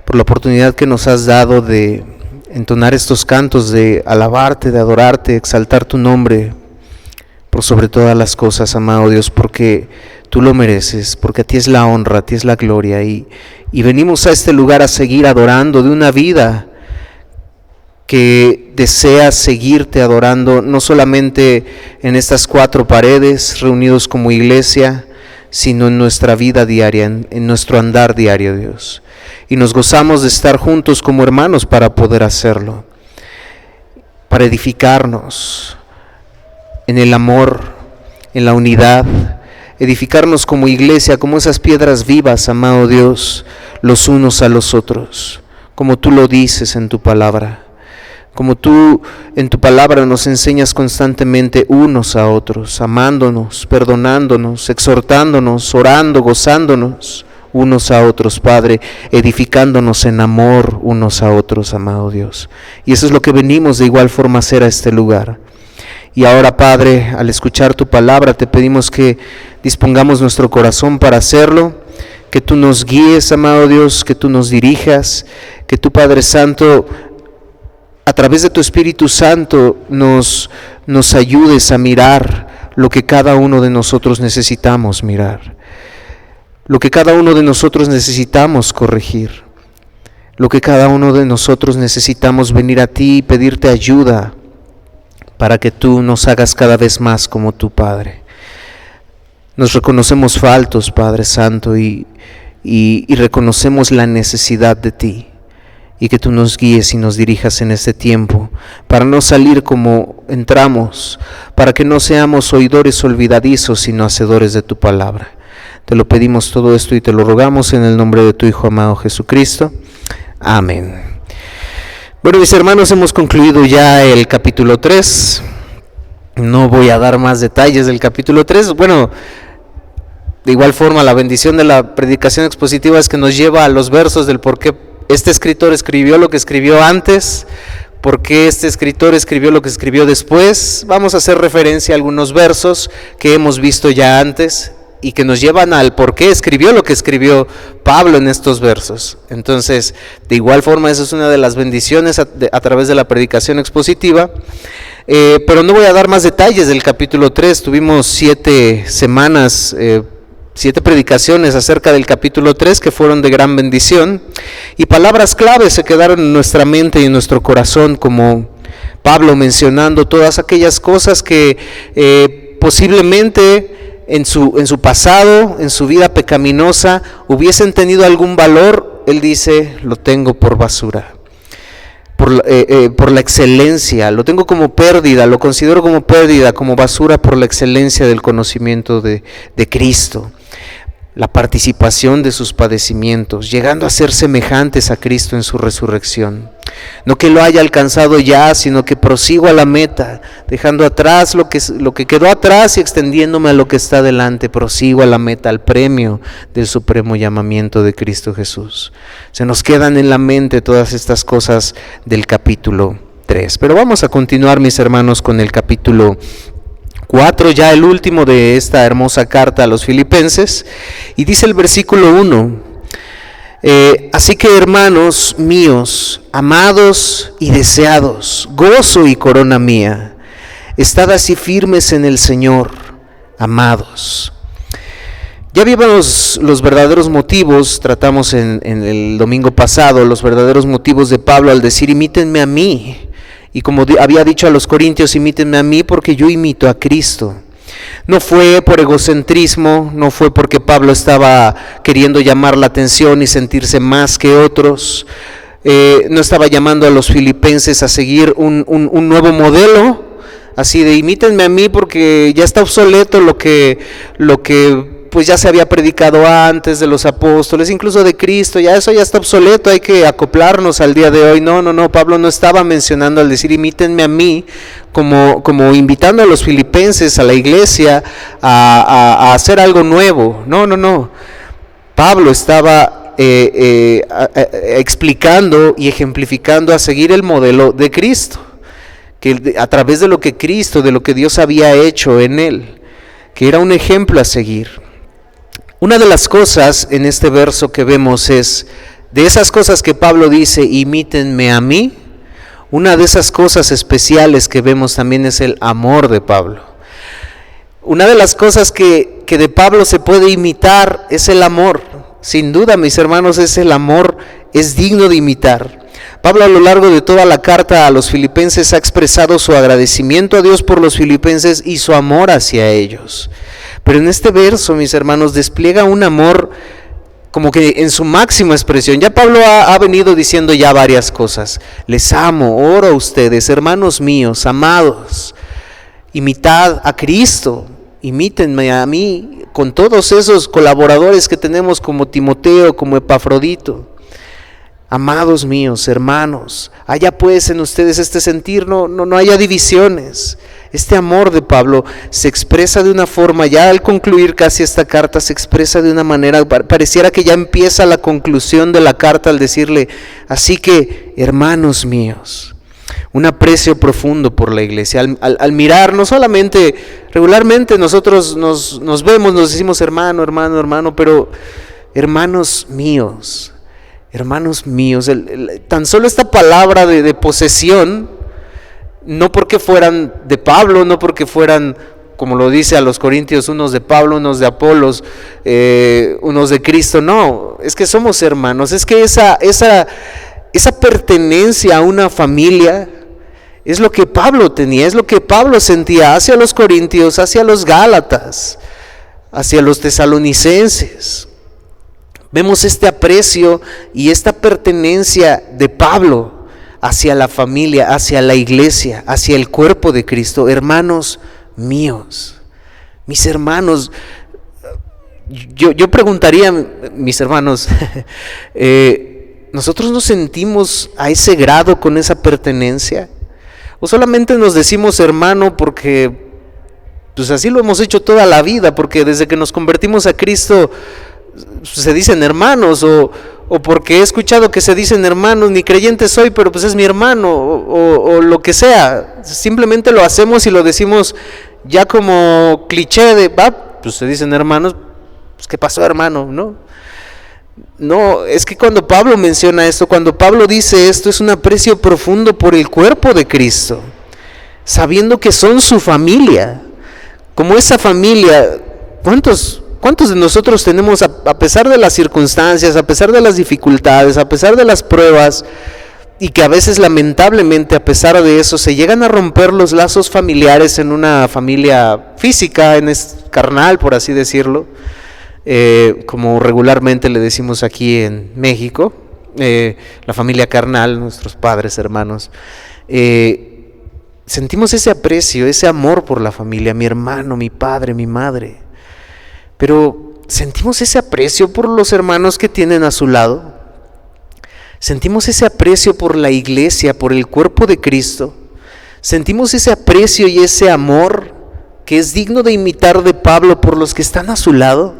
por la oportunidad que nos has dado de entonar estos cantos, de alabarte, de adorarte, exaltar tu nombre, por sobre todas las cosas, amado Dios, porque tú lo mereces, porque a ti es la honra, a ti es la gloria, y venimos a este lugar a seguir adorando de una vida que desea seguirte adorando, no solamente en estas 4 paredes, reunidos como iglesia, sino en nuestra vida diaria, en nuestro andar diario, Dios. Y nos gozamos de estar juntos como hermanos para poder hacerlo, para edificarnos en el amor, en la unidad, edificarnos como iglesia, como esas piedras vivas, amado Dios, los unos a los otros, como tú lo dices en tu palabra. Como tú en tu palabra nos enseñas constantemente unos a otros, amándonos, perdonándonos, exhortándonos, orando, gozándonos unos a otros, Padre, edificándonos en amor unos a otros, amado Dios. Y eso es lo que venimos de igual forma a hacer a este lugar. Y ahora, Padre, al escuchar tu palabra, te pedimos que dispongamos nuestro corazón para hacerlo, que tú nos guíes, amado Dios, que tú nos dirijas, que tu Padre Santo, a través de tu Espíritu Santo, nos ayudes a mirar lo que cada uno de nosotros necesitamos mirar, lo que cada uno de nosotros necesitamos corregir, lo que cada uno de nosotros necesitamos venir a ti y pedirte ayuda para que tú nos hagas cada vez más como tu Padre. Nos reconocemos faltos, Padre Santo, y reconocemos la necesidad de ti. Y que tú nos guíes y nos dirijas en este tiempo, para no salir como entramos, para que no seamos oidores olvidadizos, sino hacedores de tu palabra. Te lo pedimos todo esto y te lo rogamos en el nombre de tu Hijo amado Jesucristo. Amén. Bueno, mis hermanos, hemos concluido ya el capítulo 3. No voy a dar más detalles del capítulo 3. Bueno, de igual forma, la bendición de la predicación expositiva es que nos lleva a los versos del por qué este escritor escribió lo que escribió antes, por qué este escritor escribió lo que escribió después. Vamos a hacer referencia a algunos versos que hemos visto ya antes y que nos llevan al por qué escribió lo que escribió Pablo en estos versos. Entonces, de igual forma, esa es una de las bendiciones a través de la predicación expositiva. Pero no voy a dar más detalles del capítulo 3. Tuvimos 7 semanas, 7 predicaciones acerca del capítulo 3 que fueron de gran bendición, y palabras claves se quedaron en nuestra mente y en nuestro corazón, como Pablo mencionando todas aquellas cosas que posiblemente en su pasado, en su vida pecaminosa, hubiesen tenido algún valor. Él dice: lo tengo por basura, por la excelencia, lo tengo como pérdida, lo considero como pérdida, como basura, por la excelencia del conocimiento de Cristo, la participación de sus padecimientos, llegando a ser semejantes a Cristo en su resurrección. No que lo haya alcanzado ya, sino que prosigo a la meta, dejando atrás lo que quedó atrás y extendiéndome a lo que está delante. Prosigo a la meta, al premio del supremo llamamiento de Cristo Jesús. Se nos quedan en la mente todas estas cosas del capítulo 3. Pero vamos a continuar, mis hermanos, con el capítulo 4, ya el último de esta hermosa carta a los Filipenses, y dice el versículo 1: así que, hermanos míos, amados y deseados, gozo y corona mía, estad así firmes en el Señor, amados. Ya vimos los verdaderos motivos, tratamos en el domingo pasado, los verdaderos motivos de Pablo al decir: imítenme a mí. Y como había dicho a los corintios: imítenme a mí porque yo imito a Cristo. No fue por egocentrismo, no fue porque Pablo estaba queriendo llamar la atención y sentirse más que otros. No estaba llamando a los filipenses a seguir un nuevo modelo, así de imítenme a mí porque ya está obsoleto lo que pues ya se había predicado antes de los apóstoles, incluso de Cristo. Ya eso ya está obsoleto, hay que acoplarnos al día de hoy. No, Pablo no estaba mencionando al decir imítenme a mí como invitando a los filipenses, a la iglesia, a hacer algo nuevo. No. Pablo estaba explicando y ejemplificando a seguir el modelo de Cristo, que a través de lo que Cristo, de lo que Dios había hecho en él, que era un ejemplo a seguir. Una de las cosas en este verso que vemos es, de esas cosas que Pablo dice, imítenme a mí, una de esas cosas especiales que vemos también es el amor de Pablo. Una de las cosas que de Pablo se puede imitar es el amor. Sin duda, mis hermanos, es el amor, es digno de imitar. Pablo a lo largo de toda la carta a los filipenses ha expresado su agradecimiento a Dios por los filipenses y su amor hacia ellos. Pero en este verso, mis hermanos, despliega un amor como que en su máxima expresión. Ya Pablo ha venido diciendo ya varias cosas. Les amo, oro a ustedes, hermanos míos, amados. Imitad a Cristo, imítenme a mí, con todos esos colaboradores que tenemos como Timoteo, como Epafrodito. Amados míos, hermanos, haya pues en ustedes este sentir, no haya divisiones. Este amor de Pablo se expresa de una forma, ya al concluir casi esta carta, se expresa de una manera, pareciera que ya empieza la conclusión de la carta al decirle, así que, hermanos míos, un aprecio profundo por la iglesia. Al mirar, no solamente, regularmente nosotros nos vemos, nos decimos hermano, hermano, hermano, pero hermanos míos, tan solo esta palabra de posesión, no porque fueran de Pablo, no porque fueran, como lo dice a los Corintios, unos de Pablo, unos de Apolos, unos de Cristo, no, es que somos hermanos, es que esa pertenencia a una familia es lo que Pablo tenía, es lo que Pablo sentía hacia los Corintios, hacia los Gálatas, hacia los tesalonicenses. Vemos este aprecio y esta pertenencia de Pablo hacia la familia, hacia la iglesia, hacia el cuerpo de Cristo. Hermanos míos, mis hermanos, yo preguntaría, mis hermanos, ¿nosotros nos sentimos a ese grado con esa pertenencia? ¿O solamente nos decimos hermano porque pues así lo hemos hecho toda la vida, porque desde que nos convertimos a Cristo se dicen hermanos, o porque he escuchado que se dicen hermanos, ni creyente soy, pero pues es mi hermano, o lo que sea, simplemente lo hacemos y lo decimos ya como cliché de, pues se dicen hermanos, pues ¿qué pasó, hermano? No, es que cuando Pablo menciona esto, cuando Pablo dice esto, es un aprecio profundo por el cuerpo de Cristo, sabiendo que son su familia, como esa familia. ¿Cuántos de nosotros tenemos, a pesar de las circunstancias, a pesar de las dificultades, a pesar de las pruebas, y que a veces lamentablemente a pesar de eso se llegan a romper los lazos familiares en una familia física, carnal, por así decirlo, como regularmente le decimos aquí en México, la familia carnal, nuestros padres, hermanos, sentimos ese aprecio, ese amor por la familia, mi hermano, mi padre, mi madre. Pero sentimos ese aprecio por los hermanos que tienen a su lado. Sentimos ese aprecio por la iglesia, por el cuerpo de Cristo. Sentimos ese aprecio y ese amor que es digno de imitar de Pablo por los que están a su lado.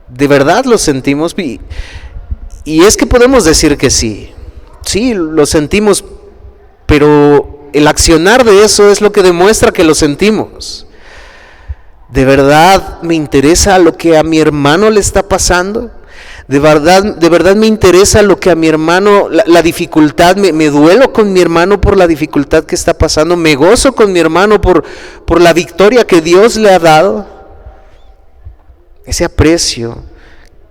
De verdad lo sentimos. Y es que podemos decir que sí, lo sentimos, pero el accionar de eso es lo que demuestra que lo sentimos. ¿De verdad me interesa lo que a mi hermano le está pasando? ¿De verdad me interesa lo que a mi hermano, la dificultad, me duelo con mi hermano por la dificultad que está pasando? ¿Me gozo con mi hermano por la victoria que Dios le ha dado? Ese aprecio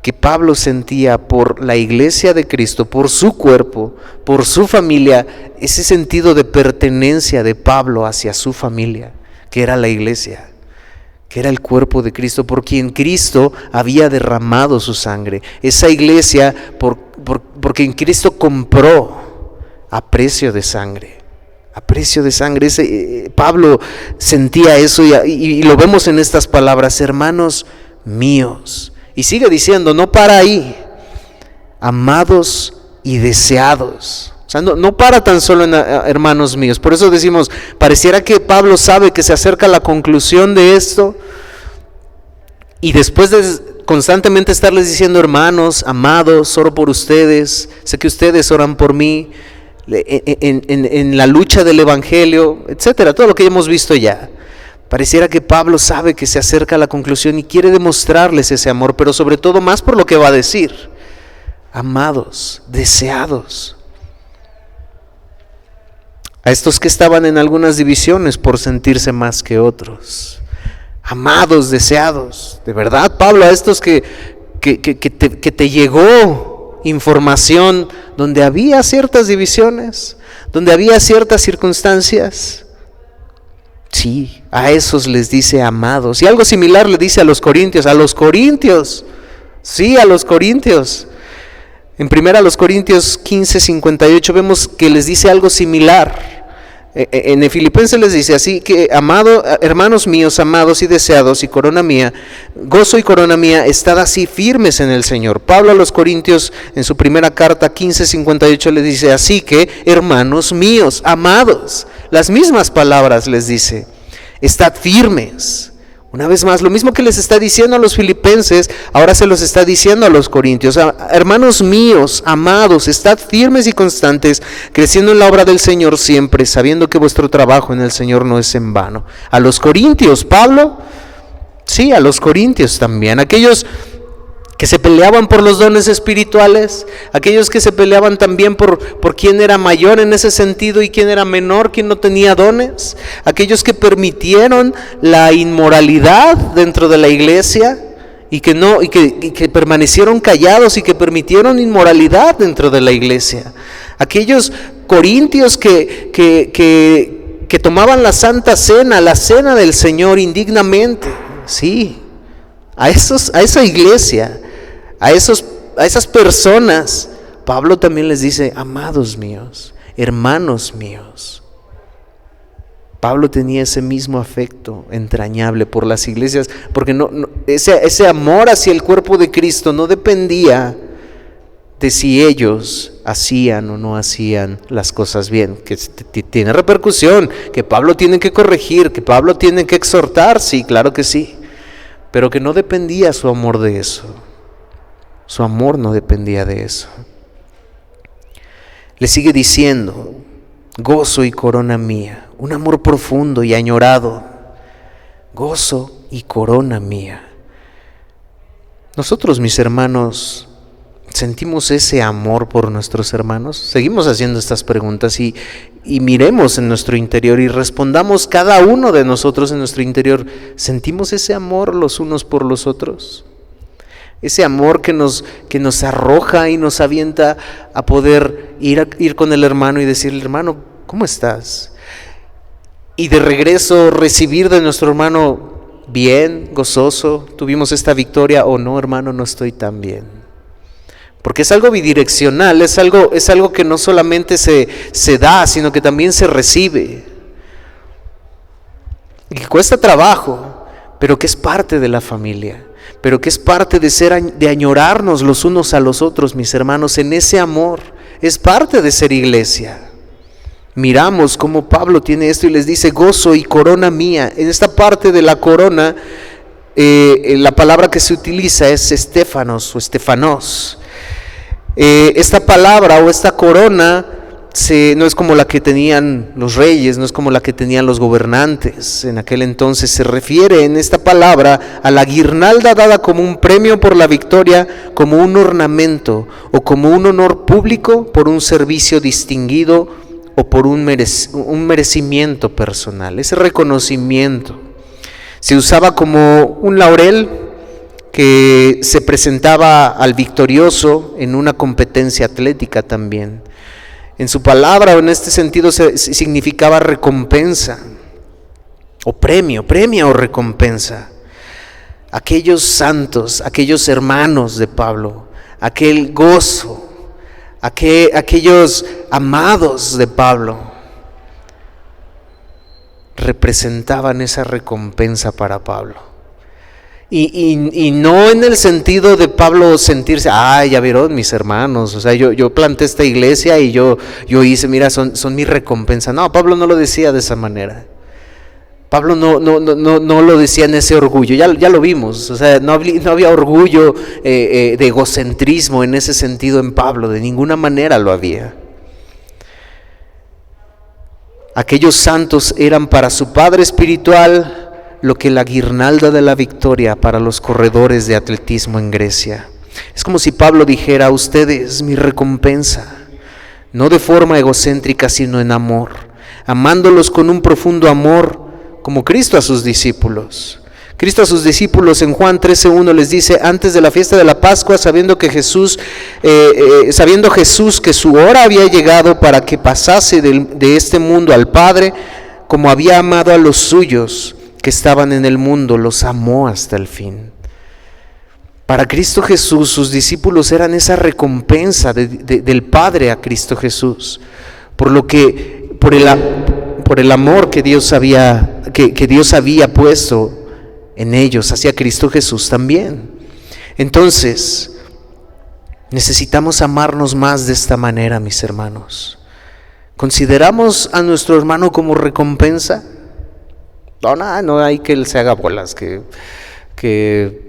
que Pablo sentía por la iglesia de Cristo, por su cuerpo, por su familia, ese sentido de pertenencia de Pablo hacia su familia, que era la iglesia, que era el cuerpo de Cristo, por quien Cristo había derramado su sangre. Esa iglesia por quien Cristo compró a precio de sangre. A precio de sangre. Pablo sentía eso y lo vemos en estas palabras, hermanos míos. Y sigue diciendo, no para ahí, amados y deseados. O sea, no para tan solo en hermanos míos. Por eso decimos, pareciera que Pablo sabe que se acerca a la conclusión de esto, y después de constantemente estarles diciendo, hermanos, amados, oro por ustedes, sé que ustedes oran por mí, en la lucha del evangelio, etcétera, todo lo que hemos visto ya. Pareciera que Pablo sabe que se acerca a la conclusión y quiere demostrarles ese amor, pero sobre todo más por lo que va a decir. Amados, deseados. A estos que estaban en algunas divisiones por sentirse más que otros. Amados, deseados. De verdad, Pablo, a estos que te llegó información donde había ciertas divisiones, donde había ciertas circunstancias. Sí, a esos les dice amados. Y algo similar le dice a los corintios. Sí, a los corintios. En 1 Corintios 15:58 vemos que les dice algo similar. En el Filipenses les dice así que, hermanos míos, amados y deseados, y corona mía, gozo y corona mía, estad así firmes en el Señor. Pablo a los Corintios en su primera carta 15:58 les dice así que, hermanos míos, amados, las mismas palabras les dice, estad firmes. Una vez más, lo mismo que les está diciendo a los filipenses, ahora se los está diciendo a los corintios. Hermanos míos, amados, estad firmes y constantes, creciendo en la obra del Señor siempre, sabiendo que vuestro trabajo en el Señor no es en vano. A los corintios, Pablo, sí, a los corintios también, aquellos que se peleaban por los dones espirituales, aquellos que se peleaban también por quién era mayor en ese sentido y quién era menor, quién no tenía dones, aquellos que permitieron la inmoralidad dentro de la iglesia y que permanecieron callados y que permitieron inmoralidad dentro de la iglesia, aquellos corintios que tomaban la Santa Cena, la cena del Señor indignamente, sí, a esa iglesia, a esas personas, Pablo también les dice, amados míos, hermanos míos. Pablo tenía ese mismo afecto entrañable por las iglesias, porque ese amor hacia el cuerpo de Cristo no dependía de si ellos hacían o no hacían las cosas bien, que tiene repercusión, que Pablo tiene que corregir, que Pablo tiene que exhortar, sí, claro que sí, pero que no dependía su amor de eso. Su amor no dependía de eso. Le sigue diciendo, gozo y corona mía, un amor profundo y añorado, gozo y corona mía. Nosotros, mis hermanos, sentimos ese amor por nuestros hermanos. Seguimos haciendo estas preguntas y miremos en nuestro interior y respondamos cada uno de nosotros en nuestro interior. ¿Sentimos ese amor los unos por los otros? Ese amor que nos arroja y nos avienta a poder ir con el hermano y decirle, hermano, ¿cómo estás? Y de regreso recibir de nuestro hermano, bien, gozoso, tuvimos esta victoria, o no, hermano, no estoy tan bien. Porque es algo bidireccional, es algo que no solamente se da, sino que también se recibe. Y que cuesta trabajo, pero que es parte de la familia. Pero que es parte de añorarnos los unos a los otros, mis hermanos, en ese amor. Es parte de ser iglesia. Miramos cómo Pablo tiene esto y les dice, gozo y corona mía. En esta parte de la corona, la palabra que se utiliza es estéfanos o estefanos. Esta palabra o esta corona no es como la que tenían los reyes, no es como la que tenían los gobernantes. En aquel entonces se refiere en esta palabra a la guirnalda dada como un premio por la victoria, como un ornamento o como un honor público por un servicio distinguido o por un merecimiento personal. Ese reconocimiento se usaba como un laurel que se presentaba al victorioso en una competencia atlética también. En su palabra o en este sentido significaba recompensa o premio o recompensa. Aquellos santos, aquellos hermanos de Pablo, aquel gozo, aquellos amados de Pablo, representaban esa recompensa para Pablo. Y no en el sentido de Pablo sentirse, ya vieron mis hermanos, o sea, yo planté esta iglesia y yo hice, mira, son mi recompensa. No, Pablo no lo decía de esa manera. Pablo no lo decía en ese orgullo, ya lo vimos, o sea, no había orgullo de egocentrismo en ese sentido en Pablo, de ninguna manera lo había. Aquellos santos eran para su padre espiritual lo que la guirnalda de la victoria para los corredores de atletismo en Grecia. Es como si Pablo dijera, ustedes mi recompensa, no de forma egocéntrica sino en amor, amándolos con un profundo amor como Cristo a sus discípulos. Cristo a sus discípulos en Juan 13:1 les dice: antes de la fiesta de la Pascua, sabiendo Jesús que su hora había llegado para que pasase de este mundo al Padre, como había amado a los suyos que estaban en el mundo, los amó hasta el fin. Para Cristo Jesús, sus discípulos eran esa recompensa del Padre a Cristo Jesús, por el amor que Dios había puesto en ellos hacia Cristo Jesús también. Entonces, necesitamos amarnos más de esta manera, mis hermanos. ¿Consideramos a nuestro hermano como recompensa? No hay que él se haga bolas, que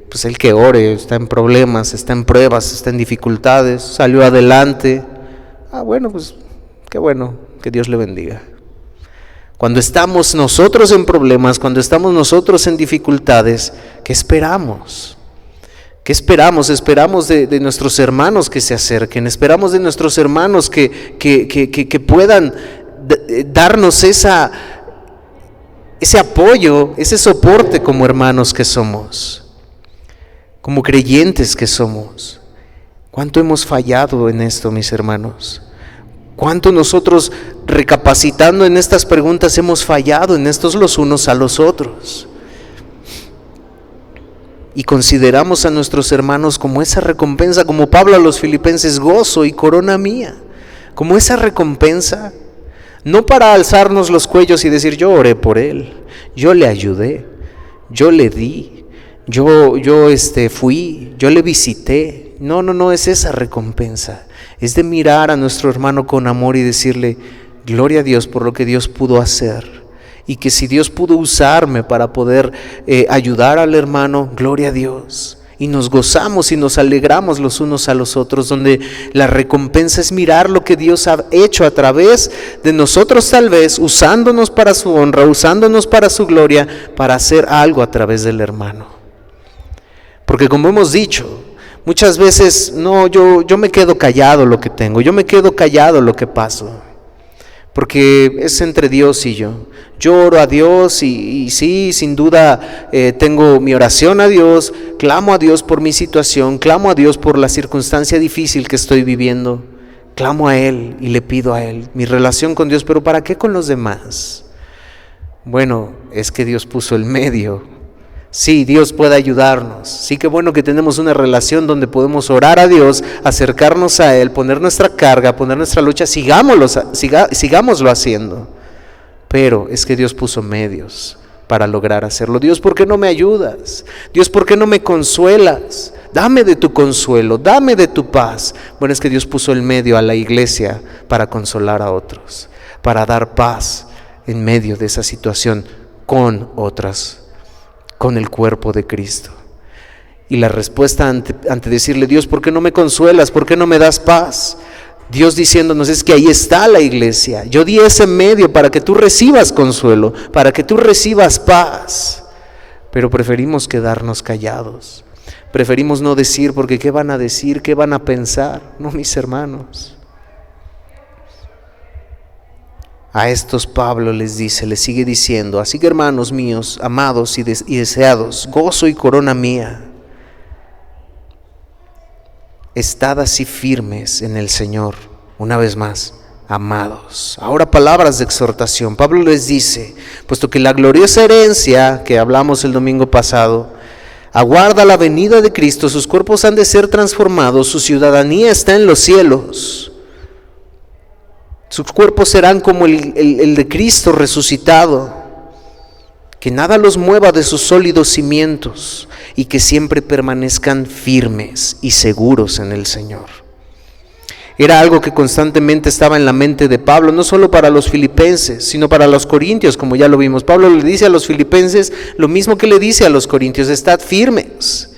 pues el que ore, está en problemas, está en pruebas, está en dificultades, salió adelante. Bueno, pues qué bueno, que Dios le bendiga. Cuando estamos nosotros en problemas, cuando estamos nosotros en dificultades, ¿qué esperamos? ¿Qué esperamos? Esperamos de nuestros hermanos que se acerquen, esperamos de nuestros hermanos que puedan darnos ese apoyo, ese soporte como hermanos que somos, como creyentes que somos. ¿Cuánto hemos fallado en esto, mis hermanos? ¿Cuánto nosotros, recapacitando en estas preguntas, hemos fallado en estos los unos a los otros? Y consideramos a nuestros hermanos como esa recompensa, como Pablo a los Filipenses: gozo y corona mía, como esa recompensa. No para alzarnos los cuellos y decir: yo oré por él, yo le ayudé, yo le di, yo fui, yo le visité. No es esa recompensa. Es de mirar a nuestro hermano con amor y decirle: gloria a Dios por lo que Dios pudo hacer, y que si Dios pudo usarme para poder ayudar al hermano, gloria a Dios. Y nos gozamos y nos alegramos los unos a los otros, donde la recompensa es mirar lo que Dios ha hecho a través de nosotros, tal vez usándonos para su honra, usándonos para su gloria, para hacer algo a través del hermano. Porque como hemos dicho, muchas veces yo me quedo callado lo que tengo, yo me quedo callado lo que paso, porque es entre Dios y yo. Yo oro a Dios y sí, sin duda tengo mi oración a Dios, clamo a Dios por mi situación, clamo a Dios por la circunstancia difícil que estoy viviendo, clamo a Él y le pido a Él mi relación con Dios. Pero ¿para qué con los demás? Bueno, es que Dios puso el medio. Sí, Dios puede ayudarnos. Sí, qué bueno que tenemos una relación donde podemos orar a Dios, acercarnos a Él, poner nuestra carga, poner nuestra lucha, sigámoslo haciendo. Pero es que Dios puso medios para lograr hacerlo. Dios, ¿por qué no me ayudas? Dios, ¿por qué no me consuelas? Dame de tu consuelo, dame de tu paz. Bueno, es que Dios puso el medio a la iglesia para consolar a otros, para dar paz en medio de esa situación con otras, con el cuerpo de Cristo. Y la respuesta ante decirle: Dios, ¿por qué no me consuelas? ¿Por qué no me das paz? Dios diciéndonos: es que ahí está la iglesia. Yo di ese medio para que tú recibas consuelo, para que tú recibas paz. Pero preferimos quedarnos callados. Preferimos no decir, porque ¿qué van a decir? ¿Qué van a pensar? No, mis hermanos. A estos Pablo les sigue diciendo: así que, hermanos míos, amados y deseados, gozo y corona mía, estad así firmes en el Señor. Una vez más, amados. Ahora palabras de exhortación. Pablo les dice: puesto que la gloriosa herencia que hablamos el domingo pasado aguarda la venida de Cristo, sus cuerpos han de ser transformados, su ciudadanía está en los cielos. Sus cuerpos serán como el de Cristo resucitado. Que nada los mueva de sus sólidos cimientos y que siempre permanezcan firmes y seguros en el Señor. Era algo que constantemente estaba en la mente de Pablo, no solo para los filipenses, sino para los corintios, como ya lo vimos. Pablo le dice a los filipenses lo mismo que le dice a los corintios: estad firmes.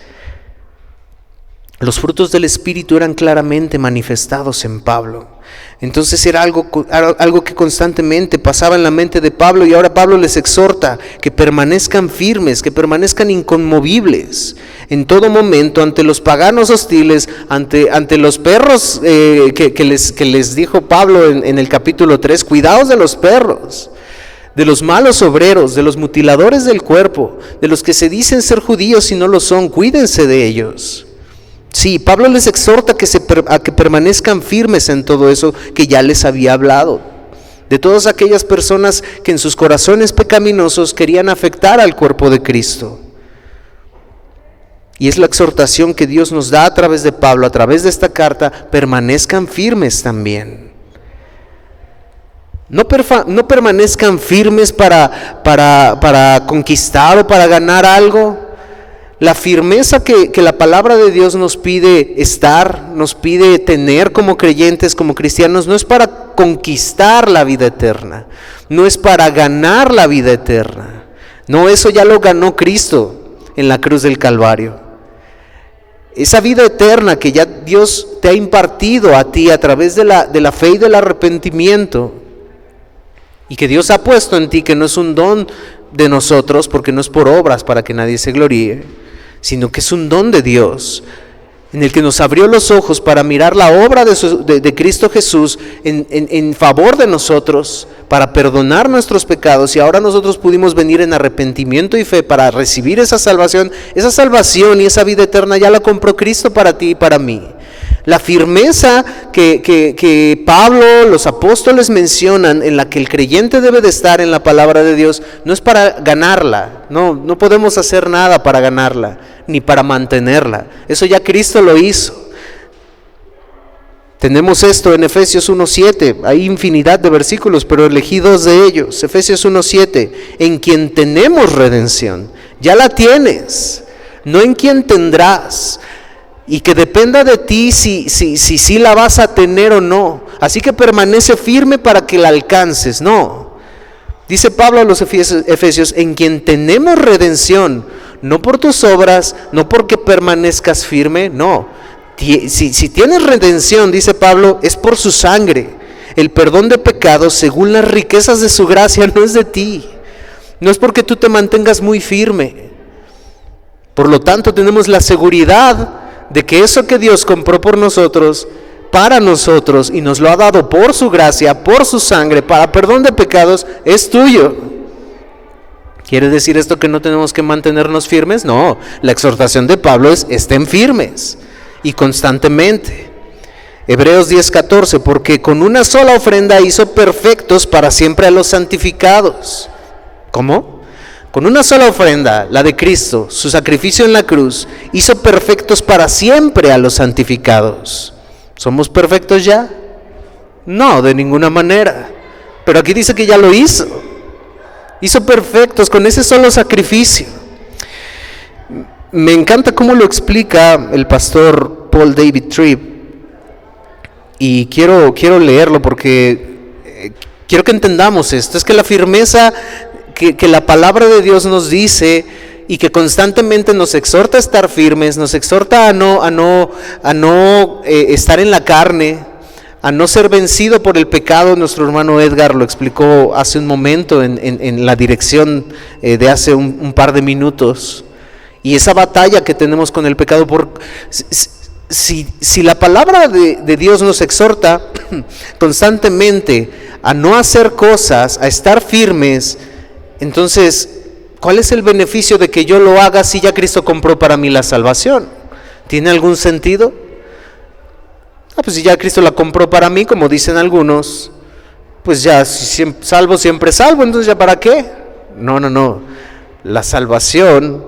Los frutos del Espíritu eran claramente manifestados en Pablo. Entonces era algo que constantemente pasaba en la mente de Pablo, y ahora Pablo les exhorta que permanezcan firmes, que permanezcan inconmovibles en todo momento ante los paganos hostiles, ante los perros que les dijo Pablo en el capítulo 3, cuidaos de los perros. de los malos obreros, de los mutiladores del cuerpo, de los que se dicen ser judíos y no lo son. Cuídense de ellos. Sí, Pablo les exhorta a que permanezcan firmes en todo eso que ya les había hablado. De todas aquellas personas que en sus corazones pecaminosos querían afectar al cuerpo de Cristo. Y es la exhortación que Dios nos da a través de Pablo, a través de esta carta: permanezcan firmes también. No permanezcan firmes para conquistar o para ganar algo. La firmeza que la palabra de Dios nos pide estar, nos pide tener como creyentes, como cristianos, no es para conquistar la vida eterna, no es para ganar la vida eterna. No, eso ya lo ganó Cristo en la cruz del Calvario. Esa vida eterna que ya Dios te ha impartido a ti a través de la fe y del arrepentimiento, y que Dios ha puesto en ti, que no es un don de nosotros, porque no es por obras para que nadie se gloríe, sino que es un don de Dios, en el que nos abrió los ojos para mirar la obra de Cristo Jesús en favor de nosotros, para perdonar nuestros pecados, y ahora nosotros pudimos venir en arrepentimiento y fe para recibir esa salvación y esa vida eterna ya la compró Cristo para ti y para mí. La firmeza que Pablo, los apóstoles mencionan, en la que el creyente debe de estar en la palabra de Dios, no es para ganarla, no podemos hacer nada para ganarla, ni para mantenerla. Eso ya Cristo lo hizo. Tenemos esto en Efesios 1:7, hay infinidad de versículos, pero elegí 2 de ellos. Efesios 1:7, en quien tenemos redención, ya la tienes, no en quien tendrás. Y que dependa de ti si la vas a tener o no. Así que permanece firme para que la alcances. No. Dice Pablo a los Efesios, en quien tenemos redención, no por tus obras, no porque permanezcas firme, no. Si tienes redención, dice Pablo, es por su sangre. El perdón de pecados según las riquezas de su gracia, no es de ti. No es porque tú te mantengas muy firme. Por lo tanto, tenemos la seguridad de que eso que Dios compró por nosotros, para nosotros, y nos lo ha dado por su gracia, por su sangre, para perdón de pecados, es tuyo. ¿Quiere decir esto que no tenemos que mantenernos firmes? No, la exhortación de Pablo es: estén firmes y constantemente. Hebreos 10:14, porque con una sola ofrenda hizo perfectos para siempre a los santificados. ¿Cómo? Con una sola ofrenda, la de Cristo, su sacrificio en la cruz, hizo perfectos para siempre a los santificados. ¿Somos perfectos ya? No, de ninguna manera. Pero aquí dice que ya lo hizo. Hizo perfectos con ese solo sacrificio. Me encanta cómo lo explica el pastor Paul David Tripp. Y quiero leerlo porque quiero que entendamos esto. Es que la firmeza que la palabra de Dios nos dice y que constantemente nos exhorta a estar firmes, nos exhorta a no estar en la carne, a no ser vencido por el pecado. Nuestro hermano Edgar lo explicó hace un momento en la dirección de hace un par de minutos. Y esa batalla que tenemos con el pecado, si la palabra de Dios nos exhorta constantemente a no hacer cosas, a estar firmes, entonces, ¿cuál es el beneficio de que yo lo haga si ya Cristo compró para mí la salvación? ¿Tiene algún sentido? Pues si ya Cristo la compró para mí, como dicen algunos, pues ya salvo siempre salvo, entonces ¿ya para qué? No. La salvación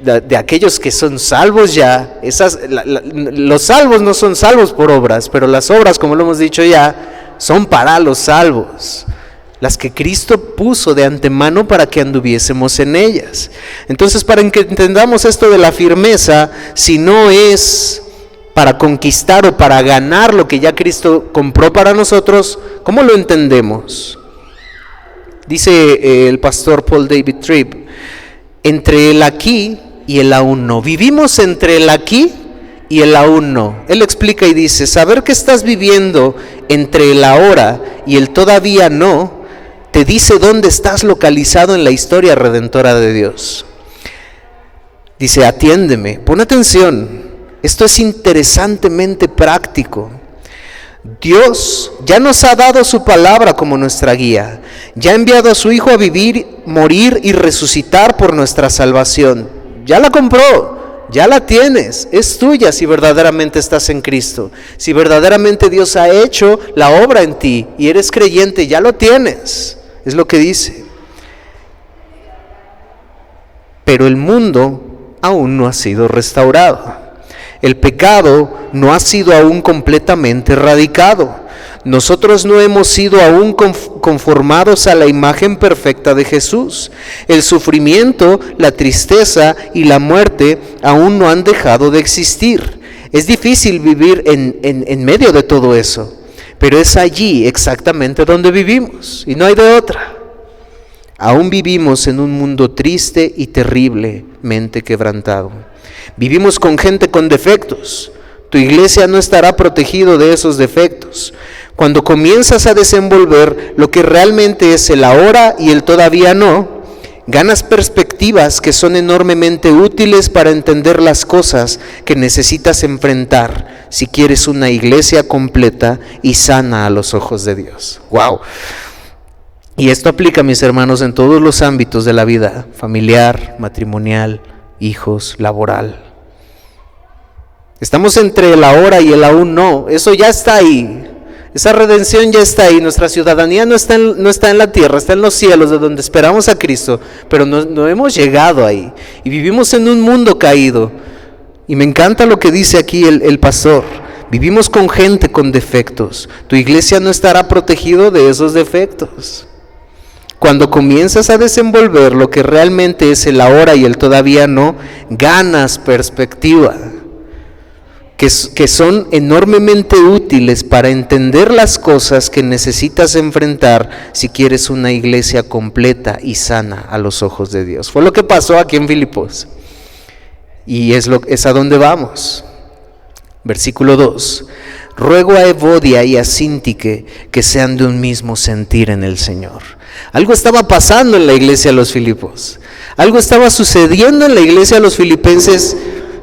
de aquellos que son salvos ya, los salvos no son salvos por obras, pero las obras, como lo hemos dicho ya, son para los salvos. Las que Cristo puso de antemano para que anduviésemos en ellas. Entonces, para que entendamos esto de la firmeza, si no es para conquistar o para ganar lo que ya Cristo compró para nosotros, ¿cómo lo entendemos? Dice el pastor Paul David Tripp, entre el aquí y el aún no. Vivimos entre el aquí y el aún no. Él explica y dice: saber que estás viviendo entre el ahora y el todavía no, te dice dónde estás localizado en la historia redentora de Dios. Dice: atiéndeme, pon atención, esto es interesantemente práctico. Dios ya nos ha dado su palabra como nuestra guía. Ya ha enviado a su Hijo a vivir, morir y resucitar por nuestra salvación. Ya la compró, ya la tienes, es tuya si verdaderamente estás en Cristo. Si verdaderamente Dios ha hecho la obra en ti y eres creyente, ya lo tienes. Es lo que dice. Pero el mundo aún no ha sido restaurado. El pecado no ha sido aún completamente erradicado. Nosotros no hemos sido aún conformados a la imagen perfecta de Jesús. El sufrimiento, la tristeza y la muerte aún no han dejado de existir. Es difícil vivir en medio de todo eso, pero es allí exactamente donde vivimos y no hay de otra. Aún vivimos en un mundo triste y terriblemente quebrantado. Vivimos con gente con defectos. Tu iglesia no estará protegido de esos defectos. Cuando comienzas a desenvolver lo que realmente es el ahora y el todavía no, ganas perspectivas que son enormemente útiles para entender las cosas que necesitas enfrentar si quieres una iglesia completa y sana a los ojos de Dios. ¡Wow! Y esto aplica, mis hermanos, en todos los ámbitos de la vida: familiar, matrimonial, hijos, laboral. Estamos entre el ahora y el aún no. Eso ya está ahí. Esa redención ya está ahí. Nuestra ciudadanía no está en la tierra, está en los cielos, de donde esperamos a Cristo, pero no hemos llegado ahí. Y vivimos en un mundo caído. Y me encanta lo que dice aquí el pastor. Vivimos con gente con defectos. Tu iglesia no estará protegido de esos defectos. Cuando comienzas a desenvolver lo que realmente es el ahora y el todavía no, ganas perspectiva, que son enormemente útiles para entender las cosas que necesitas enfrentar si quieres una iglesia completa y sana a los ojos de Dios. Fue lo que pasó aquí en Filipos. Y es a donde vamos. Versículo 2. Ruego a Evodia y a Síntique que sean de un mismo sentir en el Señor. Algo estaba pasando en la iglesia de los Filipos. Algo estaba sucediendo en la iglesia de los filipenses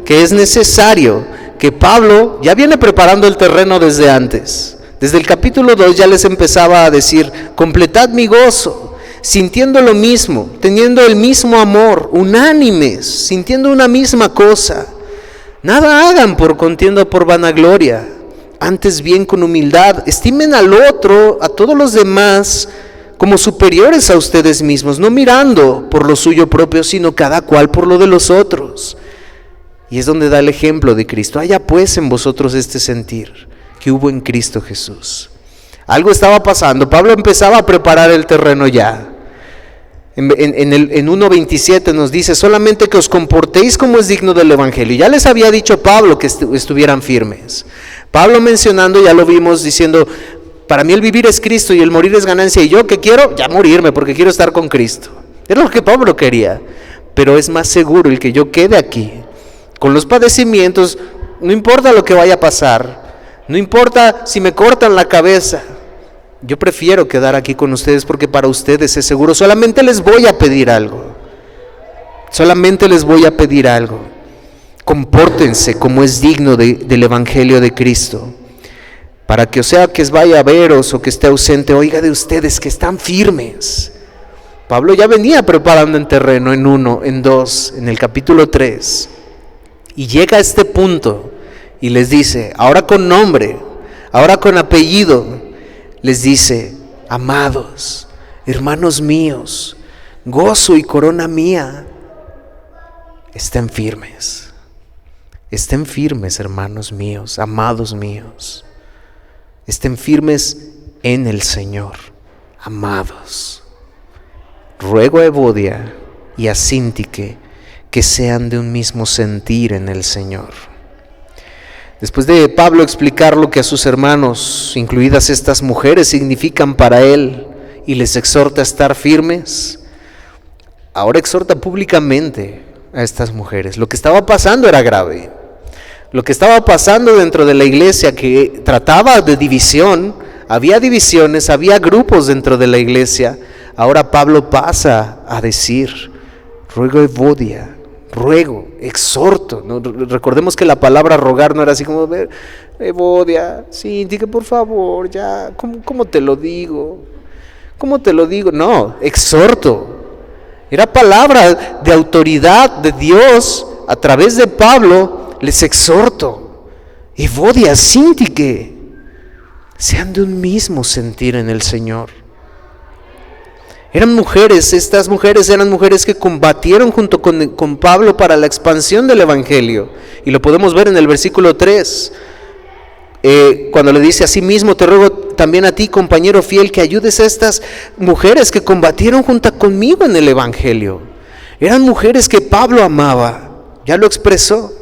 que es necesario que Pablo ya viene preparando el terreno desde antes. Desde el capítulo 2 ya les empezaba a decir: completad mi gozo, sintiendo lo mismo, teniendo el mismo amor, unánimes, sintiendo una misma cosa. Nada hagan por contienda o por vanagloria, antes bien con humildad, estimen al otro, a todos los demás, como superiores a ustedes mismos, no mirando por lo suyo propio, sino cada cual por lo de los otros. Y es donde da el ejemplo de Cristo. Haya pues en vosotros este sentir que hubo en Cristo Jesús. Algo estaba pasando. Pablo empezaba a preparar el terreno ya. En 1:27 nos dice: solamente que os comportéis como es digno del Evangelio. Ya les había dicho Pablo que estuvieran firmes. Pablo mencionando, ya lo vimos, diciendo: para mí el vivir es Cristo y el morir es ganancia. Y yo, ¿qué quiero? Ya morirme, porque quiero estar con Cristo. Era lo que Pablo quería. Pero es más seguro el que yo quede aquí con los padecimientos. No importa lo que vaya a pasar, no importa si me cortan la cabeza, yo prefiero quedar aquí con ustedes, porque para ustedes es seguro. Solamente les voy a pedir algo. Compórtense como es digno del Evangelio de Cristo, para que, o sea, que vaya a veros o que esté ausente, oiga de ustedes que están firmes. Pablo ya venía preparando en terreno en 1, en 2, en el capítulo 3. Y llega a este punto y les dice, ahora con nombre, ahora con apellido, les dice: amados, hermanos míos, gozo y corona mía, estén firmes, hermanos míos, amados míos, estén firmes en el Señor, amados. Ruego a Evodia y a Síntique que sean de un mismo sentir en el Señor. Después de Pablo explicar lo que a sus hermanos, incluidas estas mujeres, significan para él, y les exhorta a estar firmes, ahora exhorta públicamente a estas mujeres. Lo que estaba pasando era grave. Lo que estaba pasando dentro de la iglesia, que trataba de división, había divisiones, había grupos dentro de la iglesia. Ahora Pablo pasa a decir: ruego a Evodia, ruego, exhorto, ¿no? Recordemos que la palabra rogar no era así como, Evodia, Cinti, que por favor, ya, ¿cómo te lo digo? ¿Cómo te lo digo? No, exhorto. Era palabra de autoridad de Dios a través de Pablo. Les exhorto, Evodia, Cinti, que sean de un mismo sentir en el Señor. Estas mujeres eran mujeres que combatieron junto con Pablo para la expansión del Evangelio. Y lo podemos ver en el versículo 3, cuando le dice: asimismo te ruego también a ti, compañero fiel, que ayudes a estas mujeres que combatieron junto conmigo en el Evangelio. Eran mujeres que Pablo amaba, ya lo expresó,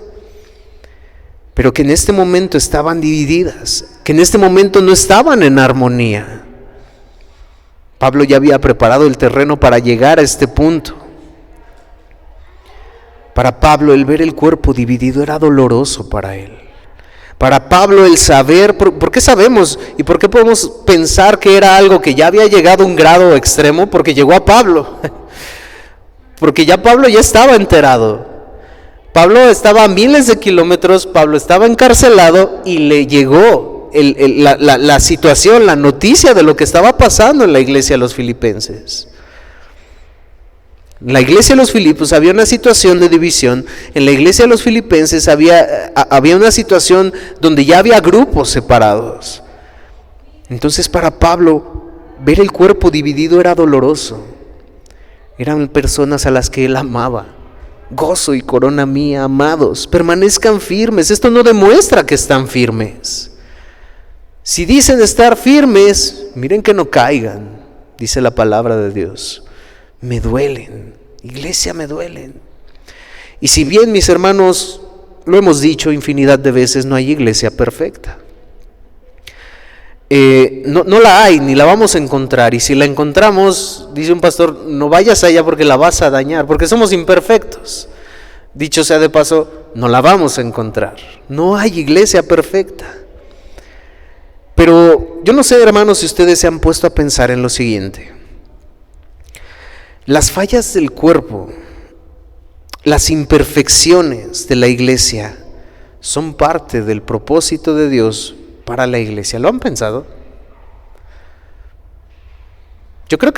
pero que en este momento estaban divididas, que en este momento no estaban en armonía. Pablo ya había preparado el terreno para llegar a este punto. Para Pablo el ver el cuerpo dividido era doloroso para él. Para Pablo el saber, ¿por qué sabemos y por qué podemos pensar que era algo que ya había llegado a un grado extremo? Porque llegó a Pablo. Porque Pablo ya estaba enterado. Pablo estaba a miles de kilómetros, Pablo estaba encarcelado y le llegó la situación, la noticia de lo que estaba pasando en la iglesia de los filipenses. En la iglesia de los Filipos había una situación de división. En la iglesia de los filipenses había una situación donde ya había grupos separados. Entonces para Pablo ver el cuerpo dividido era doloroso. Eran personas a las que él amaba. Gozo y corona mía, amados, permanezcan firmes. Esto no demuestra que están firmes. Si dicen estar firmes, miren que no caigan, dice la palabra de Dios. Me duelen, iglesia, me duelen. Y si bien, mis hermanos, lo hemos dicho infinidad de veces, no hay iglesia perfecta. No la hay, ni la vamos a encontrar. Y si la encontramos, dice un pastor, no vayas allá porque la vas a dañar, porque somos imperfectos. Dicho sea de paso, no la vamos a encontrar. No hay iglesia perfecta. Pero yo no sé, hermanos, si ustedes se han puesto a pensar en lo siguiente. Las fallas del cuerpo, las imperfecciones de la iglesia son parte del propósito de Dios para la iglesia. ¿Lo han pensado? Yo creo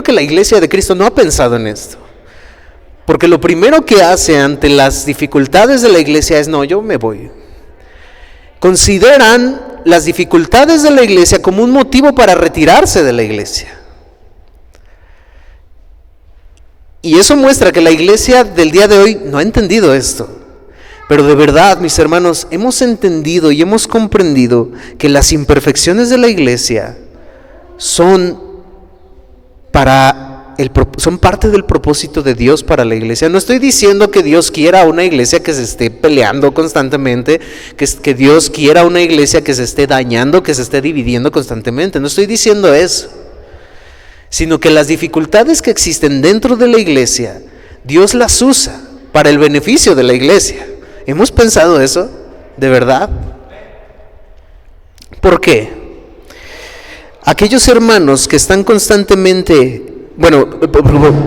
que la iglesia de Cristo no ha pensado en esto. Porque lo primero que hace ante las dificultades de la iglesia es: no, yo me voy. Consideran las dificultades de la iglesia como un motivo para retirarse de la iglesia. Y eso muestra que la iglesia del día de hoy no ha entendido esto. Pero de verdad, mis hermanos, hemos entendido y hemos comprendido que las imperfecciones de la iglesia son parte del propósito de Dios para la iglesia. No estoy diciendo que Dios quiera una iglesia que se esté peleando constantemente, que Dios quiera una iglesia que se esté dañando, que se esté dividiendo constantemente. No estoy diciendo eso. Sino que las dificultades que existen dentro de la iglesia, Dios las usa para el beneficio de la iglesia. ¿Hemos pensado eso? ¿De verdad? ¿Por qué? Aquellos hermanos que están constantemente,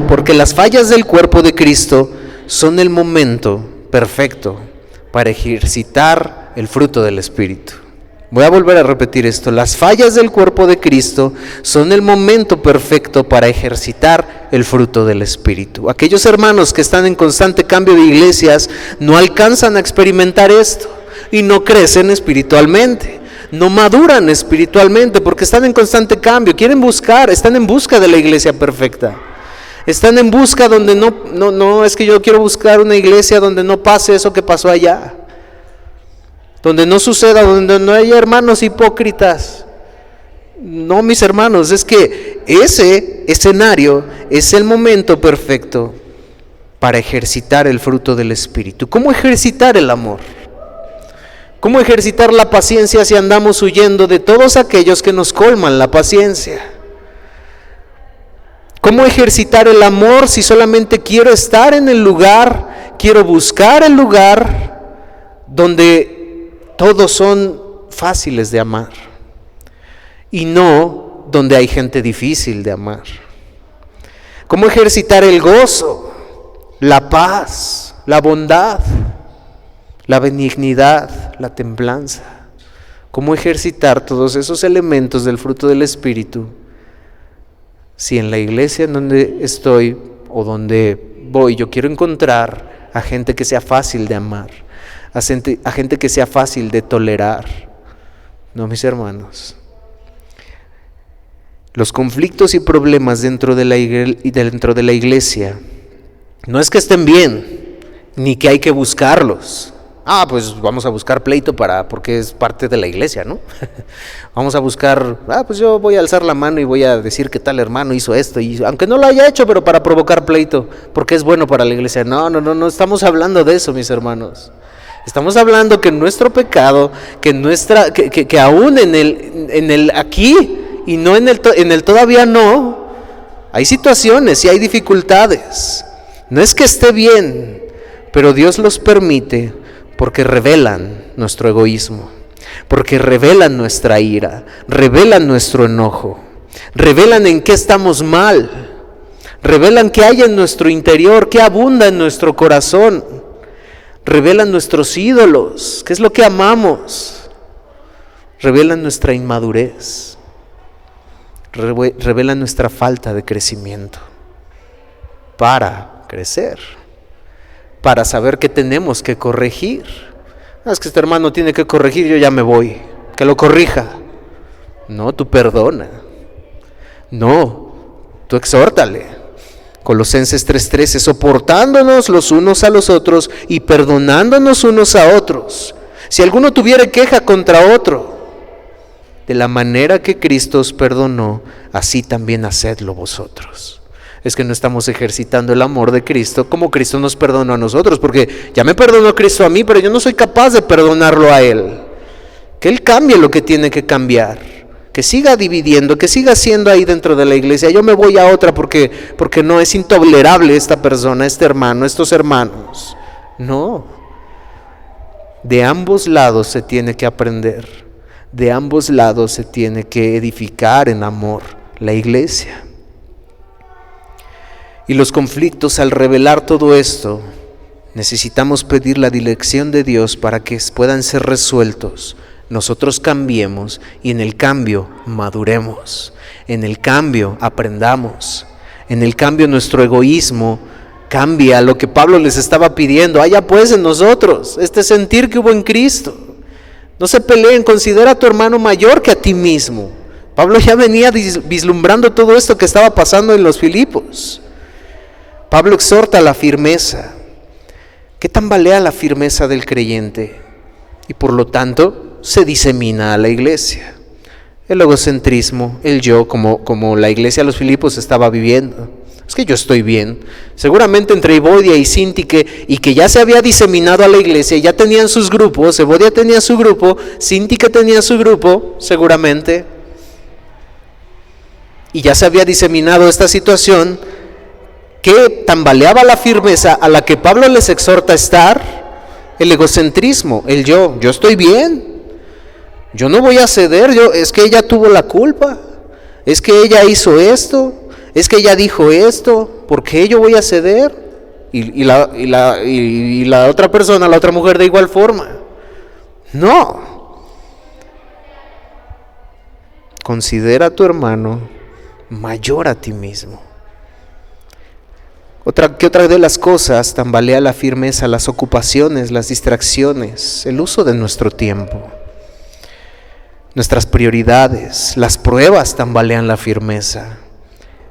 porque las fallas del cuerpo de Cristo son el momento perfecto para ejercitar el fruto del Espíritu. Voy a volver a repetir esto. Las fallas del cuerpo de Cristo son el momento perfecto para ejercitar el fruto del Espíritu. Aquellos hermanos que están en constante cambio de iglesias no alcanzan a experimentar esto y no crecen espiritualmente, no maduran espiritualmente porque están en constante cambio. Están en busca de la iglesia perfecta. Están en busca donde no es que yo quiero buscar una iglesia donde no pase eso que pasó allá. Donde no suceda, donde no haya hermanos hipócritas. No, mis hermanos, es que ese escenario es el momento perfecto para ejercitar el fruto del Espíritu. ¿Cómo ejercitar el amor? ¿Cómo ejercitar la paciencia si andamos huyendo de todos aquellos que nos colman la paciencia? ¿Cómo ejercitar el amor si solamente quiero estar en el lugar, quiero buscar el lugar donde todos son fáciles de amar y no donde hay gente difícil de amar? ¿Cómo ejercitar el gozo, la paz, la bondad, la benignidad, la templanza. ¿Cómo ejercitar todos esos elementos del fruto del Espíritu si en la iglesia en donde estoy o donde voy yo quiero encontrar a gente que sea fácil de amar, a gente que sea fácil de tolerar? No, mis hermanos. Los conflictos y problemas dentro de la iglesia no es que estén bien, ni que hay que buscarlos. Pues vamos a buscar pleito porque es parte de la iglesia, ¿no? Vamos a buscar, pues yo voy a alzar la mano y voy a decir que tal hermano hizo esto, y aunque no lo haya hecho, pero para provocar pleito, porque es bueno para la iglesia. No estamos hablando de eso, mis hermanos. Estamos hablando que nuestro pecado, que aún en el aquí y no en el todavía no, hay situaciones y hay dificultades. No es que esté bien, pero Dios los permite porque revelan nuestro egoísmo, porque revelan nuestra ira, revelan nuestro enojo, revelan en qué estamos mal, revelan qué hay en nuestro interior, qué abunda en nuestro corazón, revelan nuestros ídolos, qué es lo que amamos, revelan nuestra inmadurez, revelan nuestra falta de crecimiento para crecer, para saber que tenemos que corregir. Es que este hermano tiene que corregir, yo ya me voy, que lo corrija. No, tú perdona. No, tú exhórtale. Colosenses 3:13, soportándonos los unos a los otros y perdonándonos unos a otros. Si alguno tuviere queja contra otro, de la manera que Cristo os perdonó, así también hacedlo vosotros. Es que no estamos ejercitando el amor de Cristo como Cristo nos perdonó a nosotros, porque ya me perdonó Cristo a mí, pero yo no soy capaz de perdonarlo a Él. Que Él cambie lo que tiene que cambiar, que siga dividiendo, que siga siendo ahí dentro de la iglesia. Yo me voy a otra porque no es intolerable esta persona, este hermano, estos hermanos. No, de ambos lados se tiene que aprender, de ambos lados se tiene que edificar en amor la iglesia. Y los conflictos, al revelar todo esto, necesitamos pedir la dirección de Dios para que puedan ser resueltos. Nosotros cambiemos y en el cambio maduremos, en el cambio aprendamos, en el cambio nuestro egoísmo cambie a lo que Pablo les estaba pidiendo. Haya pues en nosotros este sentir que hubo en Cristo. No se peleen, considera a tu hermano mayor que a ti mismo. Pablo ya venía vislumbrando todo esto que estaba pasando en los Filipos. Pablo exhorta a la firmeza. ¿Qué tambalea la firmeza del creyente? Y por lo tanto se disemina a la iglesia. El egocentrismo, el yo, como la iglesia de los Filipos estaba viviendo. Es que yo estoy bien. Seguramente entre Evodia y Síntique, y que ya se había diseminado a la iglesia, ya tenían sus grupos, Evodia tenía su grupo, Síntique tenía su grupo, seguramente. Y ya se había diseminado esta situación que tambaleaba la firmeza a la que Pablo les exhorta a estar. El egocentrismo, el yo estoy bien, yo no voy a ceder, es que ella tuvo la culpa, es que ella hizo esto, es que ella dijo esto, ¿por qué yo voy a ceder? Y la otra persona, la otra mujer de igual forma. No. Considera a tu hermano mayor a ti mismo. Otra de las cosas tambalea la firmeza? Las ocupaciones, las distracciones, el uso de nuestro tiempo, nuestras prioridades, las pruebas tambalean la firmeza.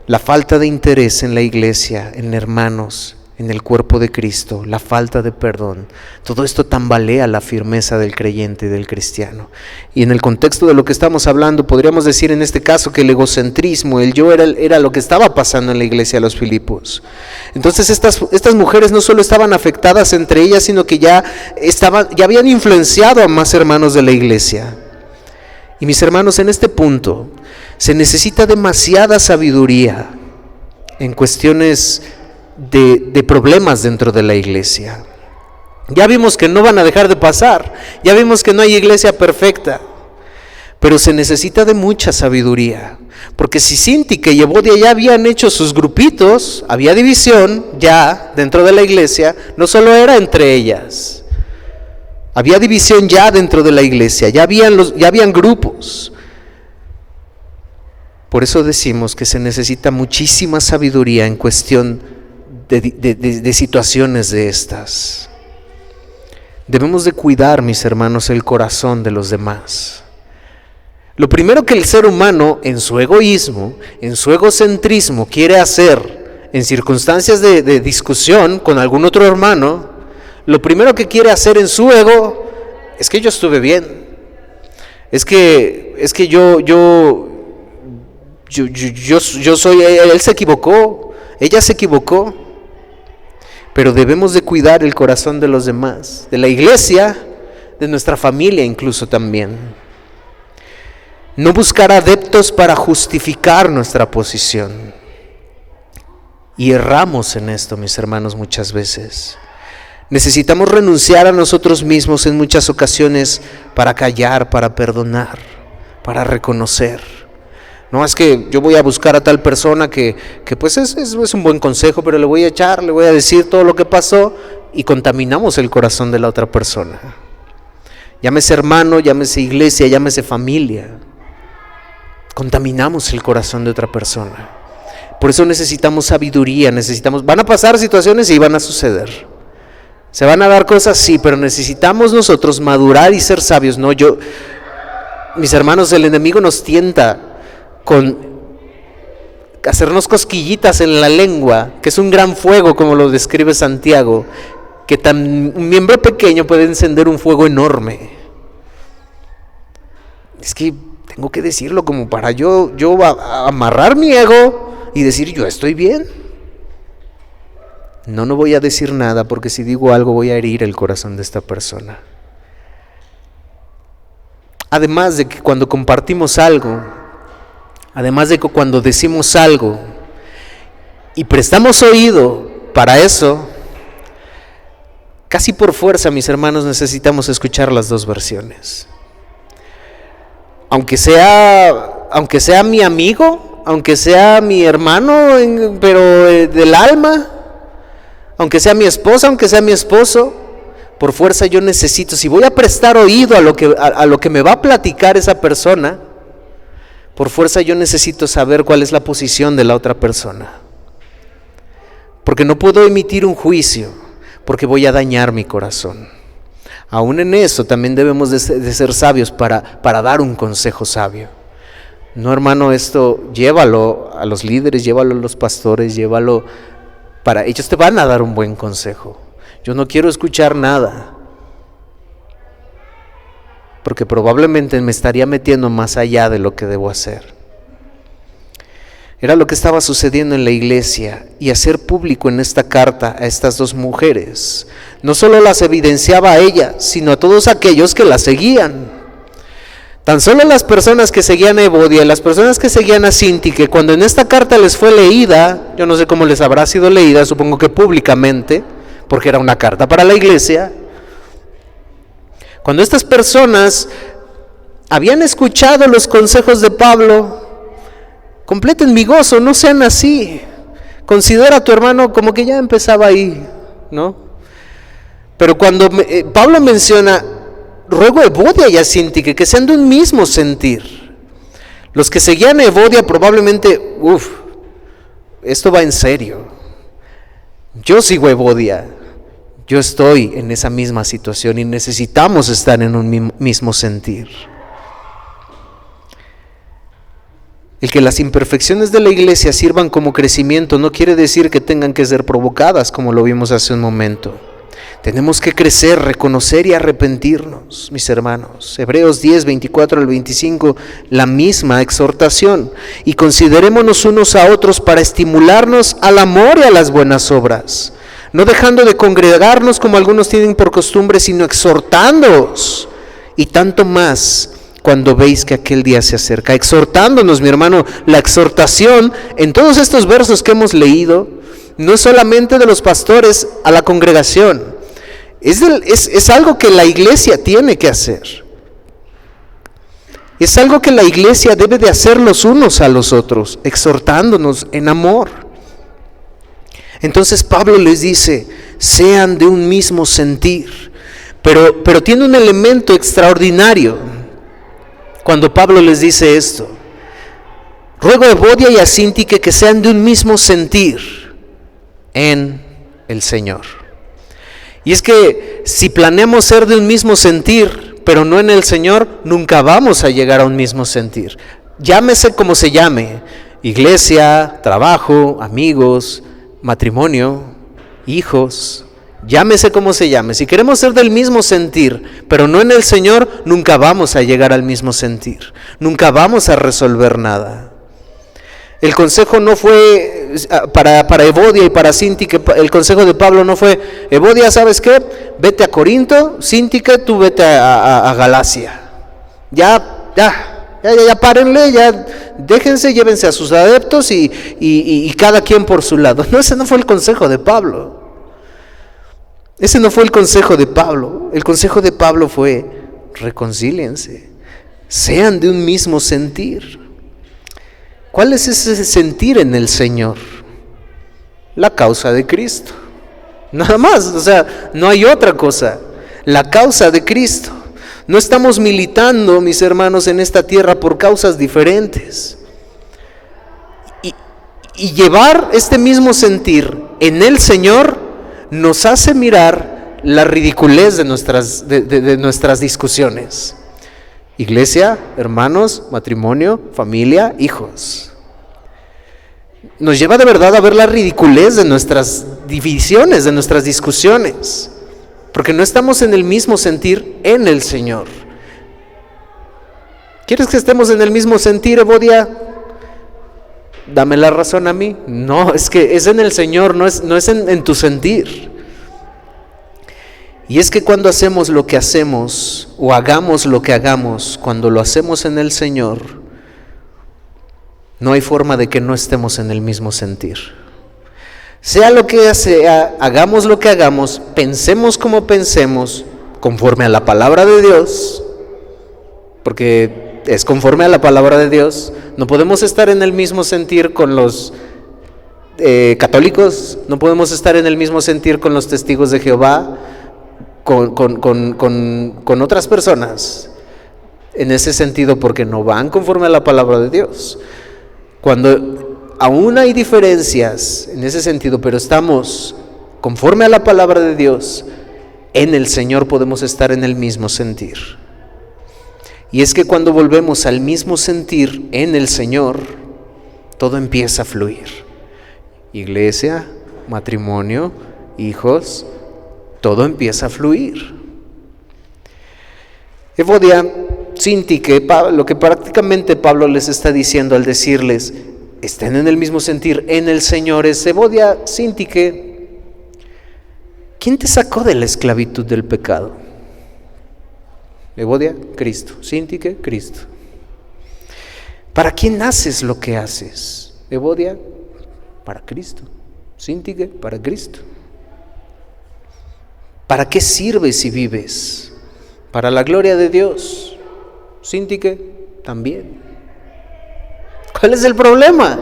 La falta de interés en la iglesia, en hermanos, en el cuerpo de Cristo, la falta de perdón, todo esto tambalea la firmeza del creyente y del cristiano. Y en el contexto de lo que estamos hablando, podríamos decir en este caso que el egocentrismo, el yo era lo que estaba pasando en la iglesia de los Filipos. Entonces estas mujeres no solo estaban afectadas entre ellas, sino que ya habían influenciado a más hermanos de la iglesia. Y mis hermanos, en este punto se necesita demasiada sabiduría en cuestiones de problemas dentro de la iglesia. Ya vimos que no van a dejar de pasar, ya vimos que no hay iglesia perfecta, pero se necesita de mucha sabiduría, Porque si Síntique y Evodia ya habían hecho sus grupitos, había división ya dentro de la iglesia, no solo era entre ellas. Había división ya dentro de la iglesia, ya habían grupos. Por eso decimos que se necesita muchísima sabiduría en cuestión de situaciones de estas. Debemos de cuidar, mis hermanos, el corazón de los demás. Lo primero que el ser humano, en su egoísmo, en su egocentrismo, quiere hacer en circunstancias de discusión con algún otro hermano, lo primero que quiere hacer en su ego es que yo estuve bien. Es que yo soy, él se equivocó, ella se equivocó. Pero debemos de cuidar el corazón de los demás, de la iglesia, de nuestra familia incluso también. No buscar adeptos para justificar nuestra posición. Y erramos en esto, mis hermanos, muchas veces. Necesitamos renunciar a nosotros mismos en muchas ocasiones para callar, para perdonar, para reconocer. No es que yo voy a buscar a tal persona que pues es un buen consejo, pero le voy a decir todo lo que pasó y contaminamos el corazón de la otra persona. Llámese hermano, llámese iglesia, llámese familia. Contaminamos el corazón de otra persona. Por eso necesitamos sabiduría, van a pasar situaciones y van a suceder. Se van a dar cosas, sí, pero necesitamos nosotros madurar y ser sabios. No, mis hermanos, el enemigo nos tienta con hacernos cosquillitas en la lengua, que es un gran fuego, como lo describe Santiago, que un miembro pequeño puede encender un fuego enorme. Es que tengo que decirlo como para yo amarrar mi ego y decir yo estoy bien. No voy a decir nada, porque si digo algo voy a herir el corazón de esta persona. Además de que cuando compartimos algo, además de que cuando decimos algo y prestamos oído para eso, casi por fuerza, mis hermanos, necesitamos escuchar las dos versiones. Aunque sea mi amigo, aunque sea mi hermano, pero del alma, aunque sea mi esposa, aunque sea mi esposo, por fuerza yo necesito, si voy a prestar oído a lo que me va a platicar esa persona, por fuerza yo necesito saber cuál es la posición de la otra persona. Porque no puedo emitir un juicio, porque voy a dañar mi corazón. Aún en eso también debemos de ser sabios para dar un consejo sabio. No, hermano, esto llévalo a los líderes, llévalo a los pastores, llévalo para ellos, te van a dar un buen consejo. Yo no quiero escuchar nada, porque probablemente me estaría metiendo más allá de lo que debo hacer. Era lo que estaba sucediendo en la iglesia, y hacer público en esta carta a estas dos mujeres no solo las evidenciaba a ellas, sino a todos aquellos que las seguían. Tan solo las personas que seguían a Evodia, las personas que seguían a Síntique, cuando en esta carta les fue leída, yo no sé cómo les habrá sido leída, supongo que públicamente, porque era una carta para la iglesia. Cuando estas personas habían escuchado los consejos de Pablo, completen mi gozo, no sean así. Considera a tu hermano, como que ya empezaba ahí, ¿no? Pero cuando Pablo menciona, ruego a Evodia y a Síntique que sean de un mismo sentir. Los que seguían a Evodia probablemente, esto va en serio. Yo sigo a Evodia, yo estoy en esa misma situación y necesitamos estar en un mismo sentir. El que las imperfecciones de la iglesia sirvan como crecimiento no quiere decir que tengan que ser provocadas, como lo vimos hace un momento. Tenemos que crecer, reconocer y arrepentirnos, mis hermanos. Hebreos 10, 24 al 25, la misma exhortación. Y considerémonos unos a otros para estimularnos al amor y a las buenas obras, no dejando de congregarnos como algunos tienen por costumbre, sino exhortándoos, y tanto más cuando veis que aquel día se acerca. Exhortándonos, mi hermano. La exhortación en todos estos versos que hemos leído no es solamente de los pastores a la congregación, es algo que la iglesia tiene que hacer. Es algo que la iglesia debe de hacer los unos a los otros, exhortándonos en amor. Entonces Pablo les dice, sean de un mismo sentir. Pero tiene un elemento extraordinario cuando Pablo les dice esto. Ruego a Evodia y a Síntique que sean de un mismo sentir en el Señor. Y es que si planeamos ser de un mismo sentir, pero no en el Señor, nunca vamos a llegar a un mismo sentir. Llámese como se llame, iglesia, trabajo, amigos, matrimonio, hijos, llámese como se llame. Si queremos ser del mismo sentir, pero no en el Señor, nunca vamos a llegar al mismo sentir. Nunca vamos a resolver nada. El consejo no fue para Evodia y para Síntique, el consejo de Pablo no fue, Evodia, ¿sabes qué? Vete a Corinto, Síntique, tú vete a Galacia. Ya, párenle, ya déjense, llévense a sus adeptos y cada quien por su lado. No, ese no fue el consejo de Pablo. Ese no fue el consejo de Pablo. El consejo de Pablo fue, reconcíliense, sean de un mismo sentir. ¿Cuál es ese sentir en el Señor? La causa de Cristo. Nada más, o sea, no hay otra cosa. La causa de Cristo. No estamos militando, mis hermanos, en esta tierra por causas diferentes. Y llevar este mismo sentir en el Señor nos hace mirar la ridiculez de nuestras discusiones. Iglesia, hermanos, matrimonio, familia, hijos. Nos lleva de verdad a ver la ridiculez de nuestras divisiones, de nuestras discusiones, porque no estamos en el mismo sentir en el Señor. ¿Quieres que estemos en el mismo sentir, Evodia? Dame la razón a mí. No, es que es en el Señor, no es en tu sentir. Y es que cuando hacemos lo que hacemos, o hagamos lo que hagamos, cuando lo hacemos en el Señor, no hay forma de que no estemos en el mismo sentir. Sea lo que sea, hagamos lo que hagamos, pensemos como pensemos, conforme a la palabra de Dios, porque es conforme a la palabra de Dios. No podemos estar en el mismo sentir con los católicos, no podemos estar en el mismo sentir con los testigos de Jehová, con otras personas en ese sentido, porque no van conforme a la palabra de Dios. Cuando aún hay diferencias en ese sentido, pero estamos conforme a la palabra de Dios, en el Señor podemos estar en el mismo sentir. Y es que cuando volvemos al mismo sentir en el Señor, todo empieza a fluir. Iglesia, matrimonio, hijos, todo empieza a fluir. Evodia, Síntique, lo que prácticamente Pablo les está diciendo al decirles, estén en el mismo sentir en el Señor, es Evodia, Síntique, ¿quién te sacó de la esclavitud del pecado? Evodia, Cristo. Síntique, Cristo. ¿Para quién haces lo que haces? Evodia, para Cristo. Síntique, para Cristo. ¿Para qué sirves y vives? Para la gloria de Dios. Síntique, también. ¿Cuál es el problema?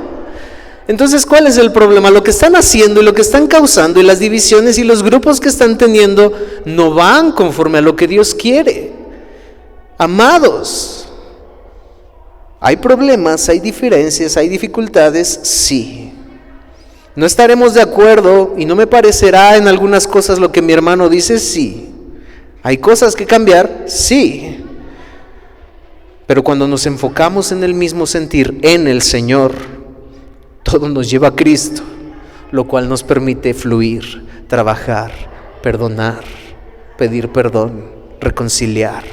Entonces, ¿cuál es el problema? Lo que están haciendo y lo que están causando y las divisiones y los grupos que están teniendo no van conforme a lo que Dios quiere. Amados, ¿hay problemas, hay diferencias, hay dificultades? Sí. ¿No estaremos de acuerdo y no me parecerá en algunas cosas lo que mi hermano dice? Sí. ¿Hay cosas que cambiar? Sí. Pero cuando nos enfocamos en el mismo sentir, en el Señor, todo nos lleva a Cristo, lo cual nos permite fluir, trabajar, perdonar, pedir perdón, reconciliar.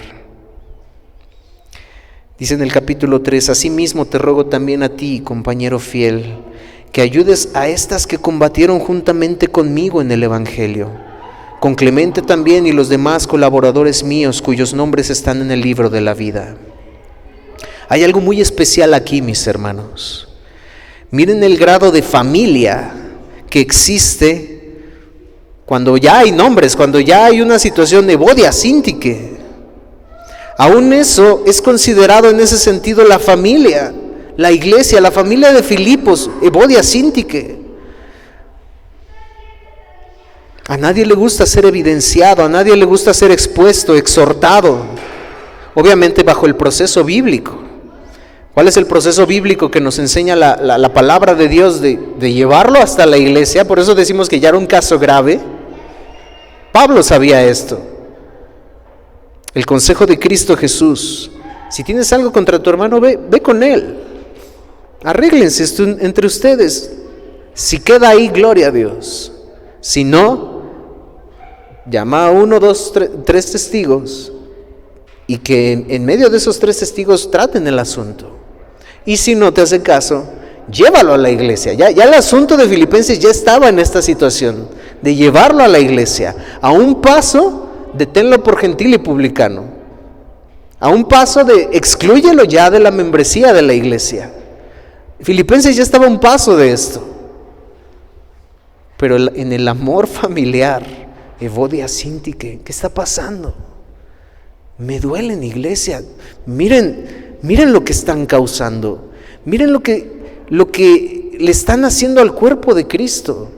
Dice en el capítulo 3, asimismo te ruego también a ti, compañero fiel, que ayudes a estas que combatieron juntamente conmigo en el Evangelio, con Clemente también y los demás colaboradores míos cuyos nombres están en el libro de la vida. Hay algo muy especial aquí, mis hermanos. Miren el grado de familia que existe cuando ya hay nombres, cuando ya hay una situación de Evodia, Síntique. Aún eso es considerado en ese sentido la familia, la iglesia, la familia de Filipos, Evodia, Síntique. A nadie le gusta ser evidenciado, a nadie le gusta ser expuesto, exhortado, obviamente bajo el proceso bíblico. ¿Cuál es el proceso bíblico que nos enseña la palabra de Dios de llevarlo hasta la iglesia? Por eso decimos que ya era un caso grave. Pablo sabía esto. El consejo de Cristo Jesús: si tienes algo contra tu hermano, ve con él. Arréglense entre ustedes. Si queda ahí, gloria a Dios. Si no, llama a 1, 2, 3 testigos, y que en medio de esos 3 testigos traten el asunto. Y si no te hace caso, llévalo a la iglesia. Ya el asunto de Filipenses ya estaba en esta situación, de llevarlo a la iglesia. A un paso de tenlo por gentil y publicano. A un paso de exclúyelo ya de la membresía de la iglesia. Filipenses ya estaba a un paso de esto. Pero en el amor familiar, Evodia, Síntique, ¿qué está pasando? Me duele en iglesia. Miren lo que están causando. Miren lo que le están haciendo al cuerpo de Cristo.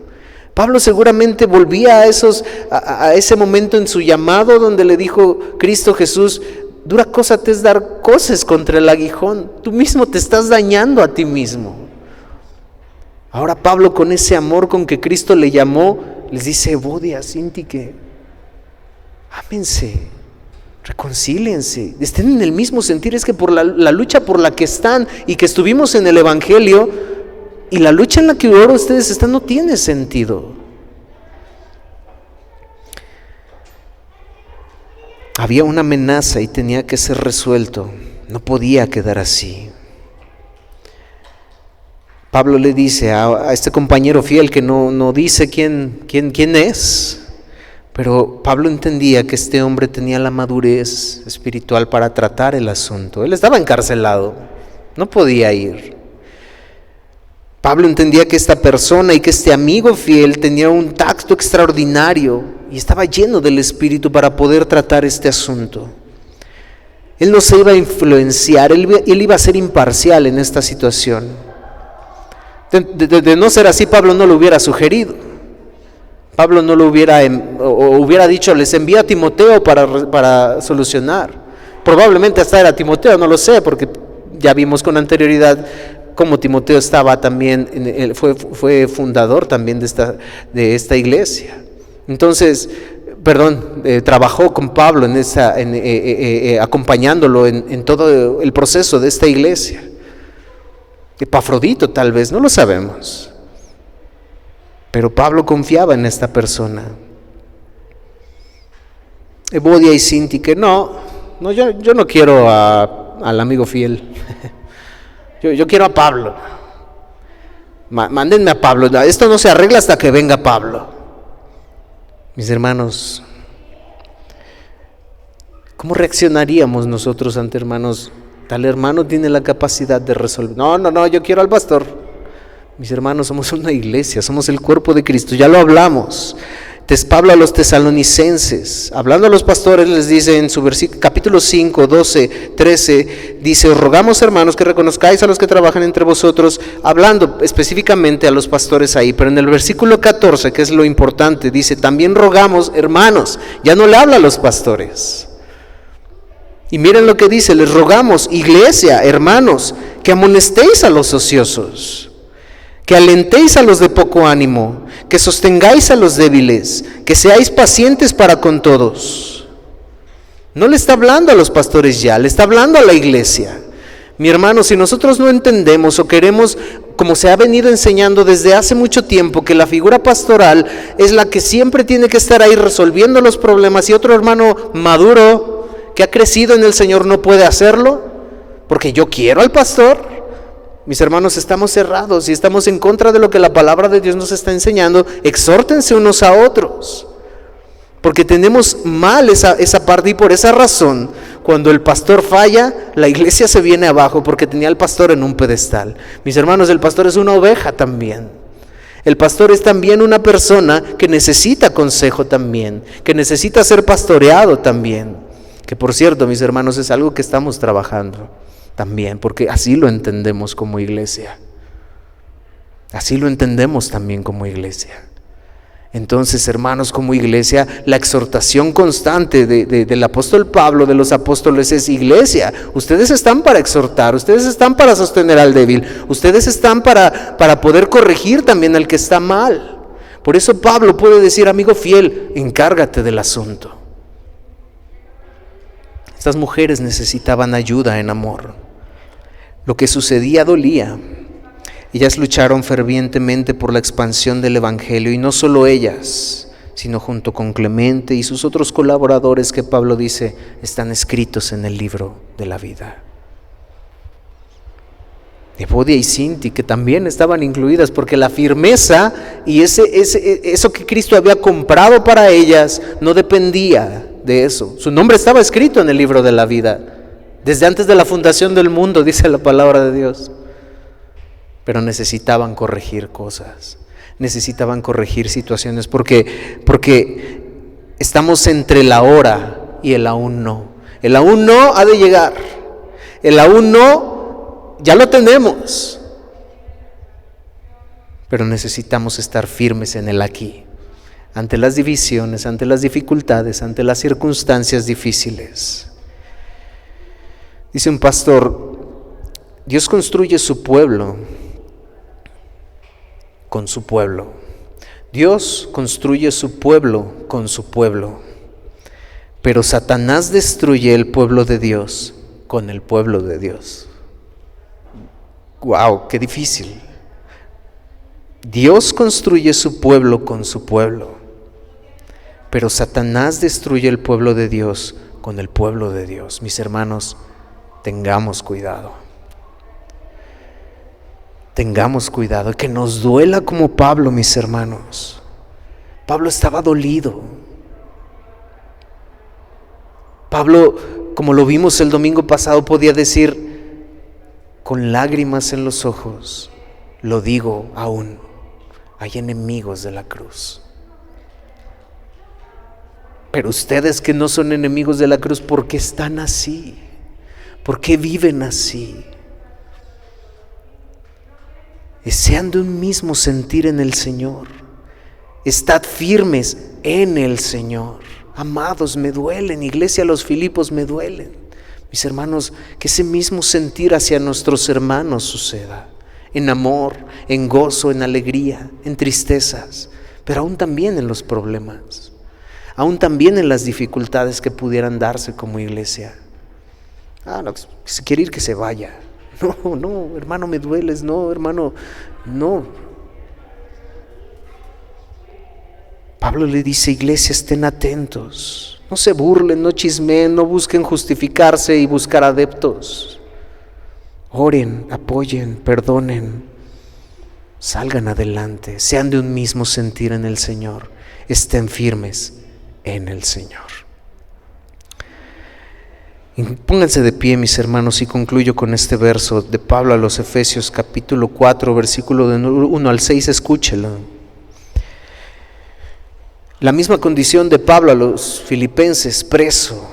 Pablo seguramente volvía a ese momento en su llamado donde le dijo Cristo Jesús: dura cosa te es dar coces contra el aguijón. Tú mismo te estás dañando a ti mismo. Ahora Pablo, con ese amor con que Cristo le llamó, les dice: Evodia, Síntique, ámense, reconcíliense, estén en el mismo sentir. Es que por la lucha por la que están y que estuvimos en el Evangelio, y la lucha en la que ahora ustedes están, no tiene sentido. Había una amenaza y tenía que ser resuelto. No podía quedar así. Pablo le dice a este compañero fiel que no dice quién es, pero Pablo entendía que este hombre tenía la madurez espiritual para tratar el asunto. Él estaba encarcelado, no podía ir. Pablo entendía que esta persona y que este amigo fiel tenía un tacto extraordinario y estaba lleno del Espíritu para poder tratar este asunto. Él no se iba a influenciar, él iba a ser imparcial en esta situación. De no ser así, Pablo no lo hubiera sugerido. Pablo no lo hubiera dicho: les envío a Timoteo para solucionar. Probablemente hasta era Timoteo, no lo sé, porque ya vimos con anterioridad cómo Timoteo estaba también, fue fundador también de esta iglesia. Entonces, trabajó con Pablo acompañándolo en todo el proceso de esta iglesia. Epafrodito tal vez, no lo sabemos. Pero Pablo confiaba en esta persona. Evodia y Síntique: no, yo no quiero al amigo fiel. Yo quiero a Pablo. Mándenme a Pablo. Esto no se arregla hasta que venga Pablo. Mis hermanos, ¿cómo reaccionaríamos nosotros ante hermanos? Tal hermano tiene la capacidad de resolver. No, yo quiero al pastor. Mis hermanos, somos una iglesia, somos el cuerpo de Cristo, ya lo hablamos. Pablo a los tesalonicenses, hablando a los pastores, les dice en su capítulo 5, 12, 13, dice: os rogamos, hermanos, que reconozcáis a los que trabajan entre vosotros, hablando específicamente a los pastores ahí. Pero en el versículo 14, que es lo importante, dice: también rogamos, hermanos. Ya no le habla a los pastores. Y miren lo que dice: les rogamos, iglesia, hermanos, que amonestéis a los ociosos, que alentéis a los de poco ánimo, que sostengáis a los débiles, que seáis pacientes para con todos. No le está hablando a los pastores ya, le está hablando a la iglesia. Mi hermano, si nosotros no entendemos o queremos, como se ha venido enseñando desde hace mucho tiempo, que la figura pastoral es la que siempre tiene que estar ahí resolviendo los problemas, y otro hermano maduro que ha crecido en el Señor no puede hacerlo, porque yo quiero al pastor. Mis hermanos, estamos cerrados y estamos en contra de lo que la palabra de Dios nos está enseñando. Exhórtense unos a otros, porque tenemos mal esa parte, y por esa razón, cuando el pastor falla, la iglesia se viene abajo, porque tenía al pastor en un pedestal. Mis hermanos, el pastor es una oveja también. El pastor es también una persona que necesita consejo también, que necesita ser pastoreado también. Que por cierto, mis hermanos, es algo que estamos trabajando también, porque así lo entendemos como iglesia. Así lo entendemos también como iglesia. Entonces, hermanos, como iglesia, la exhortación constante del apóstol Pablo, de los apóstoles, es: iglesia, ustedes están para exhortar, ustedes están para sostener al débil, ustedes están para poder corregir también al que está mal. Por eso Pablo puede decir: amigo fiel, encárgate del asunto. Estas mujeres necesitaban ayuda en amor. Lo que sucedía dolía. Ellas lucharon fervientemente por la expansión del evangelio, y no solo ellas, sino junto con Clemente y sus otros colaboradores, que Pablo dice están escritos en el libro de la vida. Evodia y Sinti, que también estaban incluidas, porque la firmeza y eso que Cristo había comprado para ellas no dependía de eso. Su nombre estaba escrito en el libro de la vida desde antes de la fundación del mundo, dice la palabra de Dios. Pero necesitaban corregir cosas, necesitaban corregir situaciones, porque estamos entre el ahora y el aún no. El aún no ha de llegar, el aún no ya lo tenemos, pero necesitamos estar firmes en el aquí, ante las divisiones, ante las dificultades, ante las circunstancias difíciles. Dice un pastor: Dios construye su pueblo con su pueblo. Dios construye su pueblo con su pueblo, pero Satanás destruye el pueblo de Dios con el pueblo de Dios. ¡Wow! ¡Qué difícil! Dios construye su pueblo con su pueblo, pero Satanás destruye el pueblo de Dios con el pueblo de Dios. Mis hermanos, tengamos cuidado. Tengamos cuidado, que nos duela como Pablo, mis hermanos. Pablo estaba dolido. Pablo, como lo vimos el domingo pasado, podía decir con lágrimas en los ojos: lo digo aún, hay enemigos de la cruz. Pero ustedes que no son enemigos de la cruz, ¿por qué están así? ¿Por qué viven así? Sean de un mismo sentir en el Señor. Estad firmes en el Señor. Amados, me duelen, iglesia, los Filipos, me duelen. Mis hermanos, que ese mismo sentir hacia nuestros hermanos suceda. En amor, en gozo, en alegría, en tristezas, pero aún también en los problemas. Aún también en las dificultades que pudieran darse como iglesia. No, si quiere ir, que se vaya. No, hermano, me dueles. No, hermano, no. Pablo le dice: iglesia, estén atentos. No se burlen, no chismeen, no busquen justificarse y buscar adeptos. Oren, apoyen, perdonen. Salgan adelante, sean de un mismo sentir en el Señor. Estén firmes en el Señor. Pónganse de pie, mis hermanos, y concluyo con este verso de Pablo a los Efesios, capítulo 4, versículo de 1 al 6, escúchelo. La misma condición de Pablo a los filipenses, preso.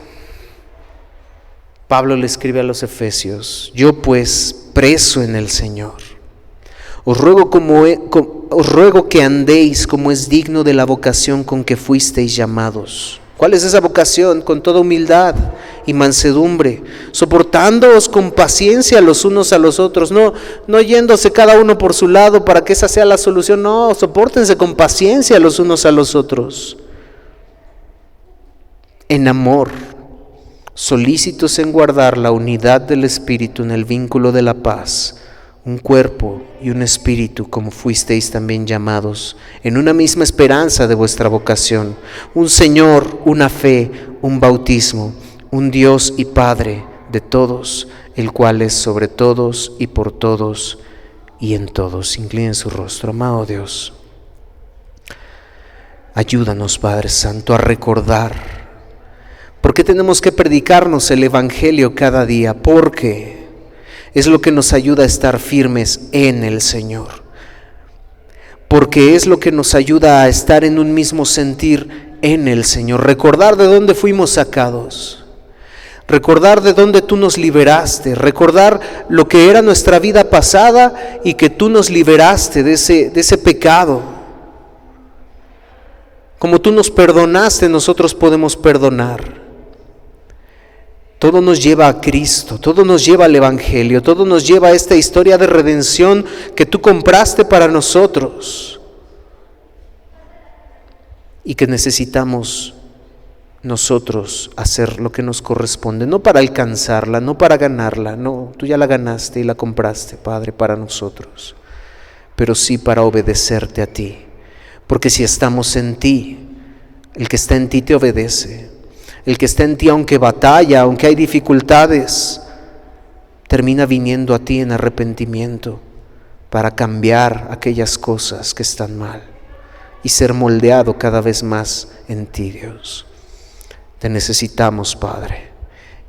Pablo le escribe a los Efesios: yo pues, preso en el Señor, os ruego que andéis como es digno de la vocación con que fuisteis llamados. ¿Cuál es esa vocación? Con toda humildad y mansedumbre, soportándoos con paciencia los unos a los otros, no yéndose cada uno por su lado para que esa sea la solución. No, sopórtense con paciencia los unos a los otros, en amor, solícitos en guardar la unidad del Espíritu en el vínculo de la paz, un cuerpo y un espíritu, como fuisteis también llamados, en una misma esperanza de vuestra vocación, un Señor, una fe, un bautismo, un Dios y Padre de todos, el cual es sobre todos y por todos y en todos. Inclinen su rostro. Amado Dios, ayúdanos, Padre Santo, a recordar por qué tenemos que predicarnos el Evangelio cada día, porque es lo que nos ayuda a estar firmes en el Señor, porque es lo que nos ayuda a estar en un mismo sentir en el Señor, recordar de dónde fuimos sacados, recordar de dónde tú nos liberaste, recordar lo que era nuestra vida pasada y que tú nos liberaste de ese pecado. Como tú nos perdonaste, nosotros podemos perdonar. Todo nos lleva a Cristo, todo nos lleva al Evangelio, todo nos lleva a esta historia de redención que tú compraste para nosotros y que necesitamos nosotros hacer lo que nos corresponde, no para alcanzarla, no para ganarla, no, tú ya la ganaste y la compraste, Padre, para nosotros, pero sí para obedecerte a ti, porque si estamos en ti, el que está en ti te obedece, el que está en ti aunque batalla, aunque hay dificultades, termina viniendo a ti en arrepentimiento para cambiar aquellas cosas que están mal y ser moldeado cada vez más en ti, Dios. Te necesitamos, Padre,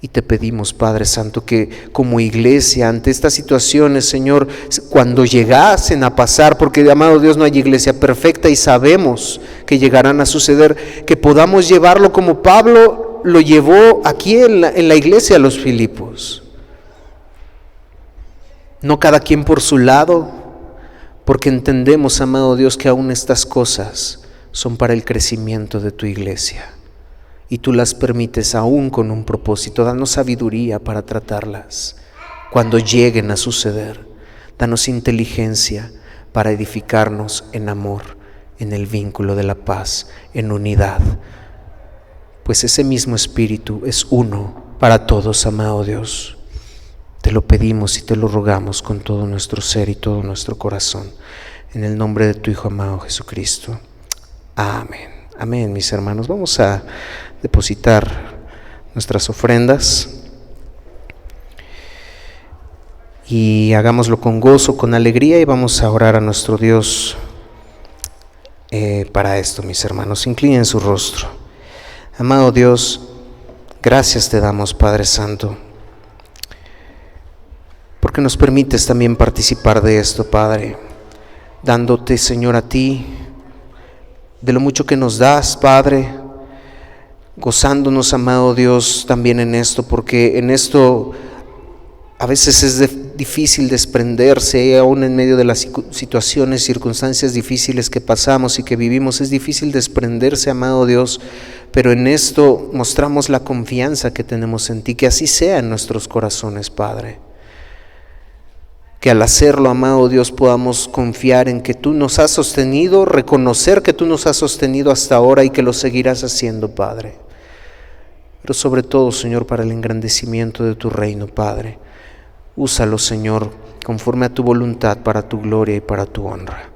y te pedimos, Padre Santo, que como iglesia ante estas situaciones, Señor, cuando llegasen a pasar, porque amado Dios, no hay iglesia perfecta y sabemos que llegarán a suceder, que podamos llevarlo como Pablo lo llevó aquí en la iglesia a los Filipos. No cada quien por su lado, porque entendemos, amado Dios, que aún estas cosas son para el crecimiento de tu iglesia. Y tú las permites aún con un propósito. Danos sabiduría para tratarlas cuando lleguen a suceder. Danos inteligencia para edificarnos en amor, en el vínculo de la paz, en unidad. Pues ese mismo Espíritu es uno para todos, amado Dios. Te lo pedimos y te lo rogamos con todo nuestro ser y todo nuestro corazón. En el nombre de tu Hijo amado Jesucristo. Amén. Amén, mis hermanos. Vamos a depositar nuestras ofrendas y hagámoslo con gozo, con alegría, y vamos a orar a nuestro Dios para esto, mis hermanos. Inclinen su rostro. Amado Dios, gracias te damos, Padre Santo, porque nos permites también participar de esto, Padre, dándote, Señor, a ti de lo mucho que nos das, Padre, gozándonos, amado Dios, también en esto, porque en esto a veces es difícil desprenderse, aún en medio de las situaciones, circunstancias difíciles que pasamos y que vivimos, es difícil desprenderse, amado Dios, pero en esto mostramos la confianza que tenemos en ti, que así sea en nuestros corazones, Padre. Que al hacerlo, amado Dios, podamos confiar en que tú nos has sostenido, reconocer que tú nos has sostenido hasta ahora y que lo seguirás haciendo, Padre. Pero sobre todo, Señor, para el engrandecimiento de tu reino, Padre. Úsalo, Señor, conforme a tu voluntad, para tu gloria y para tu honra.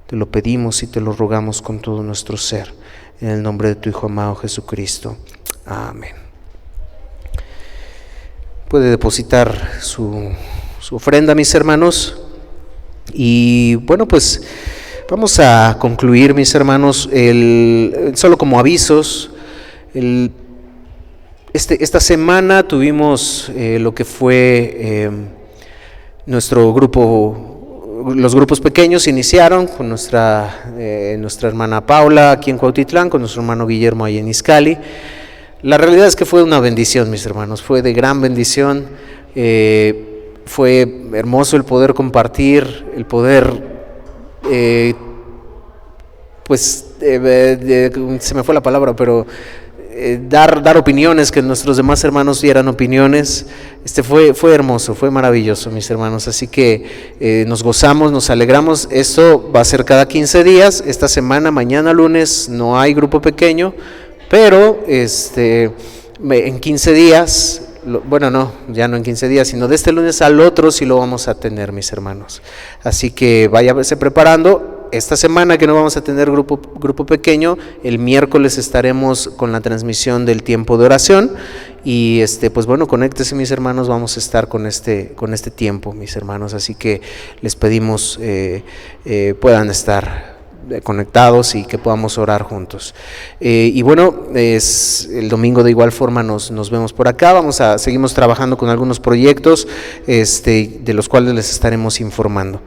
Te lo pedimos y te lo rogamos con todo nuestro ser, en el nombre de tu Hijo amado Jesucristo. Amén. Puede depositar su ofrenda, mis hermanos. Y bueno, pues vamos a concluir, mis hermanos, solo como avisos. Esta semana tuvimos lo que fue nuestro grupo, los grupos pequeños iniciaron con nuestra hermana Paula aquí en Cuautitlán, con nuestro hermano Guillermo ahí en Izcalli. La realidad es que fue una bendición, mis hermanos, fue de gran bendición. Fue hermoso el poder compartir, el poder, se me fue la palabra, pero dar opiniones, que nuestros demás hermanos dieran opiniones. Fue hermoso, fue maravilloso, mis hermanos. Así que nos gozamos, nos alegramos. Esto va a ser cada 15 días. Esta semana, mañana lunes, no hay grupo pequeño, pero en 15 días... Bueno, no, ya no en 15 días, sino de este lunes al otro sí lo vamos a tener, mis hermanos. Así que váyase preparando. Esta semana que no vamos a tener grupo pequeño, el miércoles estaremos con la transmisión del tiempo de oración. Y pues bueno, conéctese, mis hermanos, vamos a estar con este tiempo, mis hermanos. Así que les pedimos puedan estar conectados y que podamos orar juntos. Y bueno, el domingo de igual forma nos vemos por acá. Seguimos trabajando con algunos proyectos de los cuales les estaremos informando.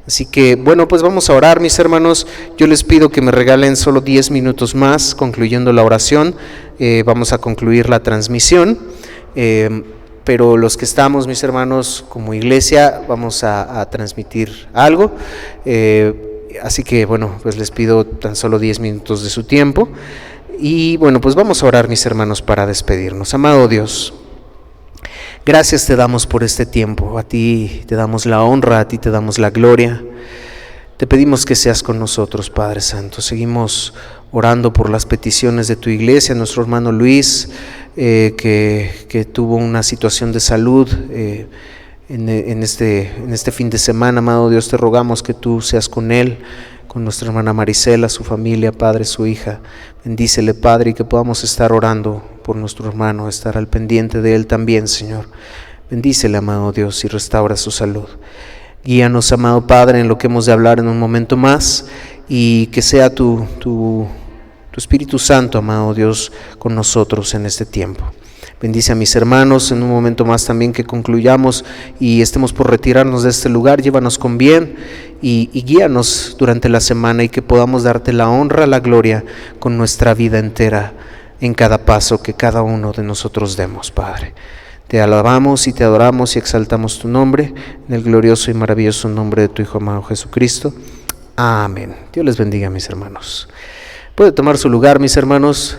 Así que bueno, pues vamos a orar, mis hermanos. Yo les pido que me regalen solo 10 minutos más concluyendo la oración. Vamos a concluir la transmisión pero los que estamos, mis hermanos, como iglesia, vamos a transmitir algo. Así que, bueno, pues les pido tan solo 10 minutos de su tiempo. Y bueno, pues vamos a orar, mis hermanos, para despedirnos. Amado Dios, gracias te damos por este tiempo. A ti te damos la honra, a ti te damos la gloria. Te pedimos que seas con nosotros, Padre Santo. Seguimos orando por las peticiones de tu iglesia, nuestro hermano Luis, que tuvo una situación de salud en este fin de semana. Amado Dios, te rogamos que tú seas con él, con nuestra hermana Marisela, su familia, Padre, su hija. Bendícele, Padre, y que podamos estar orando por nuestro hermano, estar al pendiente de él también, Señor. Bendícele, amado Dios, y restaura su salud. Guíanos, amado Padre, en lo que hemos de hablar en un momento más, y que sea tu Espíritu Santo, amado Dios, con nosotros en este tiempo. Bendice a mis hermanos en un momento más también que concluyamos y estemos por retirarnos de este lugar. Llévanos con bien y guíanos durante la semana, y que podamos darte la honra, la gloria con nuestra vida entera en cada paso que cada uno de nosotros demos, Padre. Te alabamos y te adoramos y exaltamos tu nombre en el glorioso y maravilloso nombre de tu Hijo amado Jesucristo. Amén. Dios les bendiga, mis hermanos. Puede tomar su lugar, mis hermanos.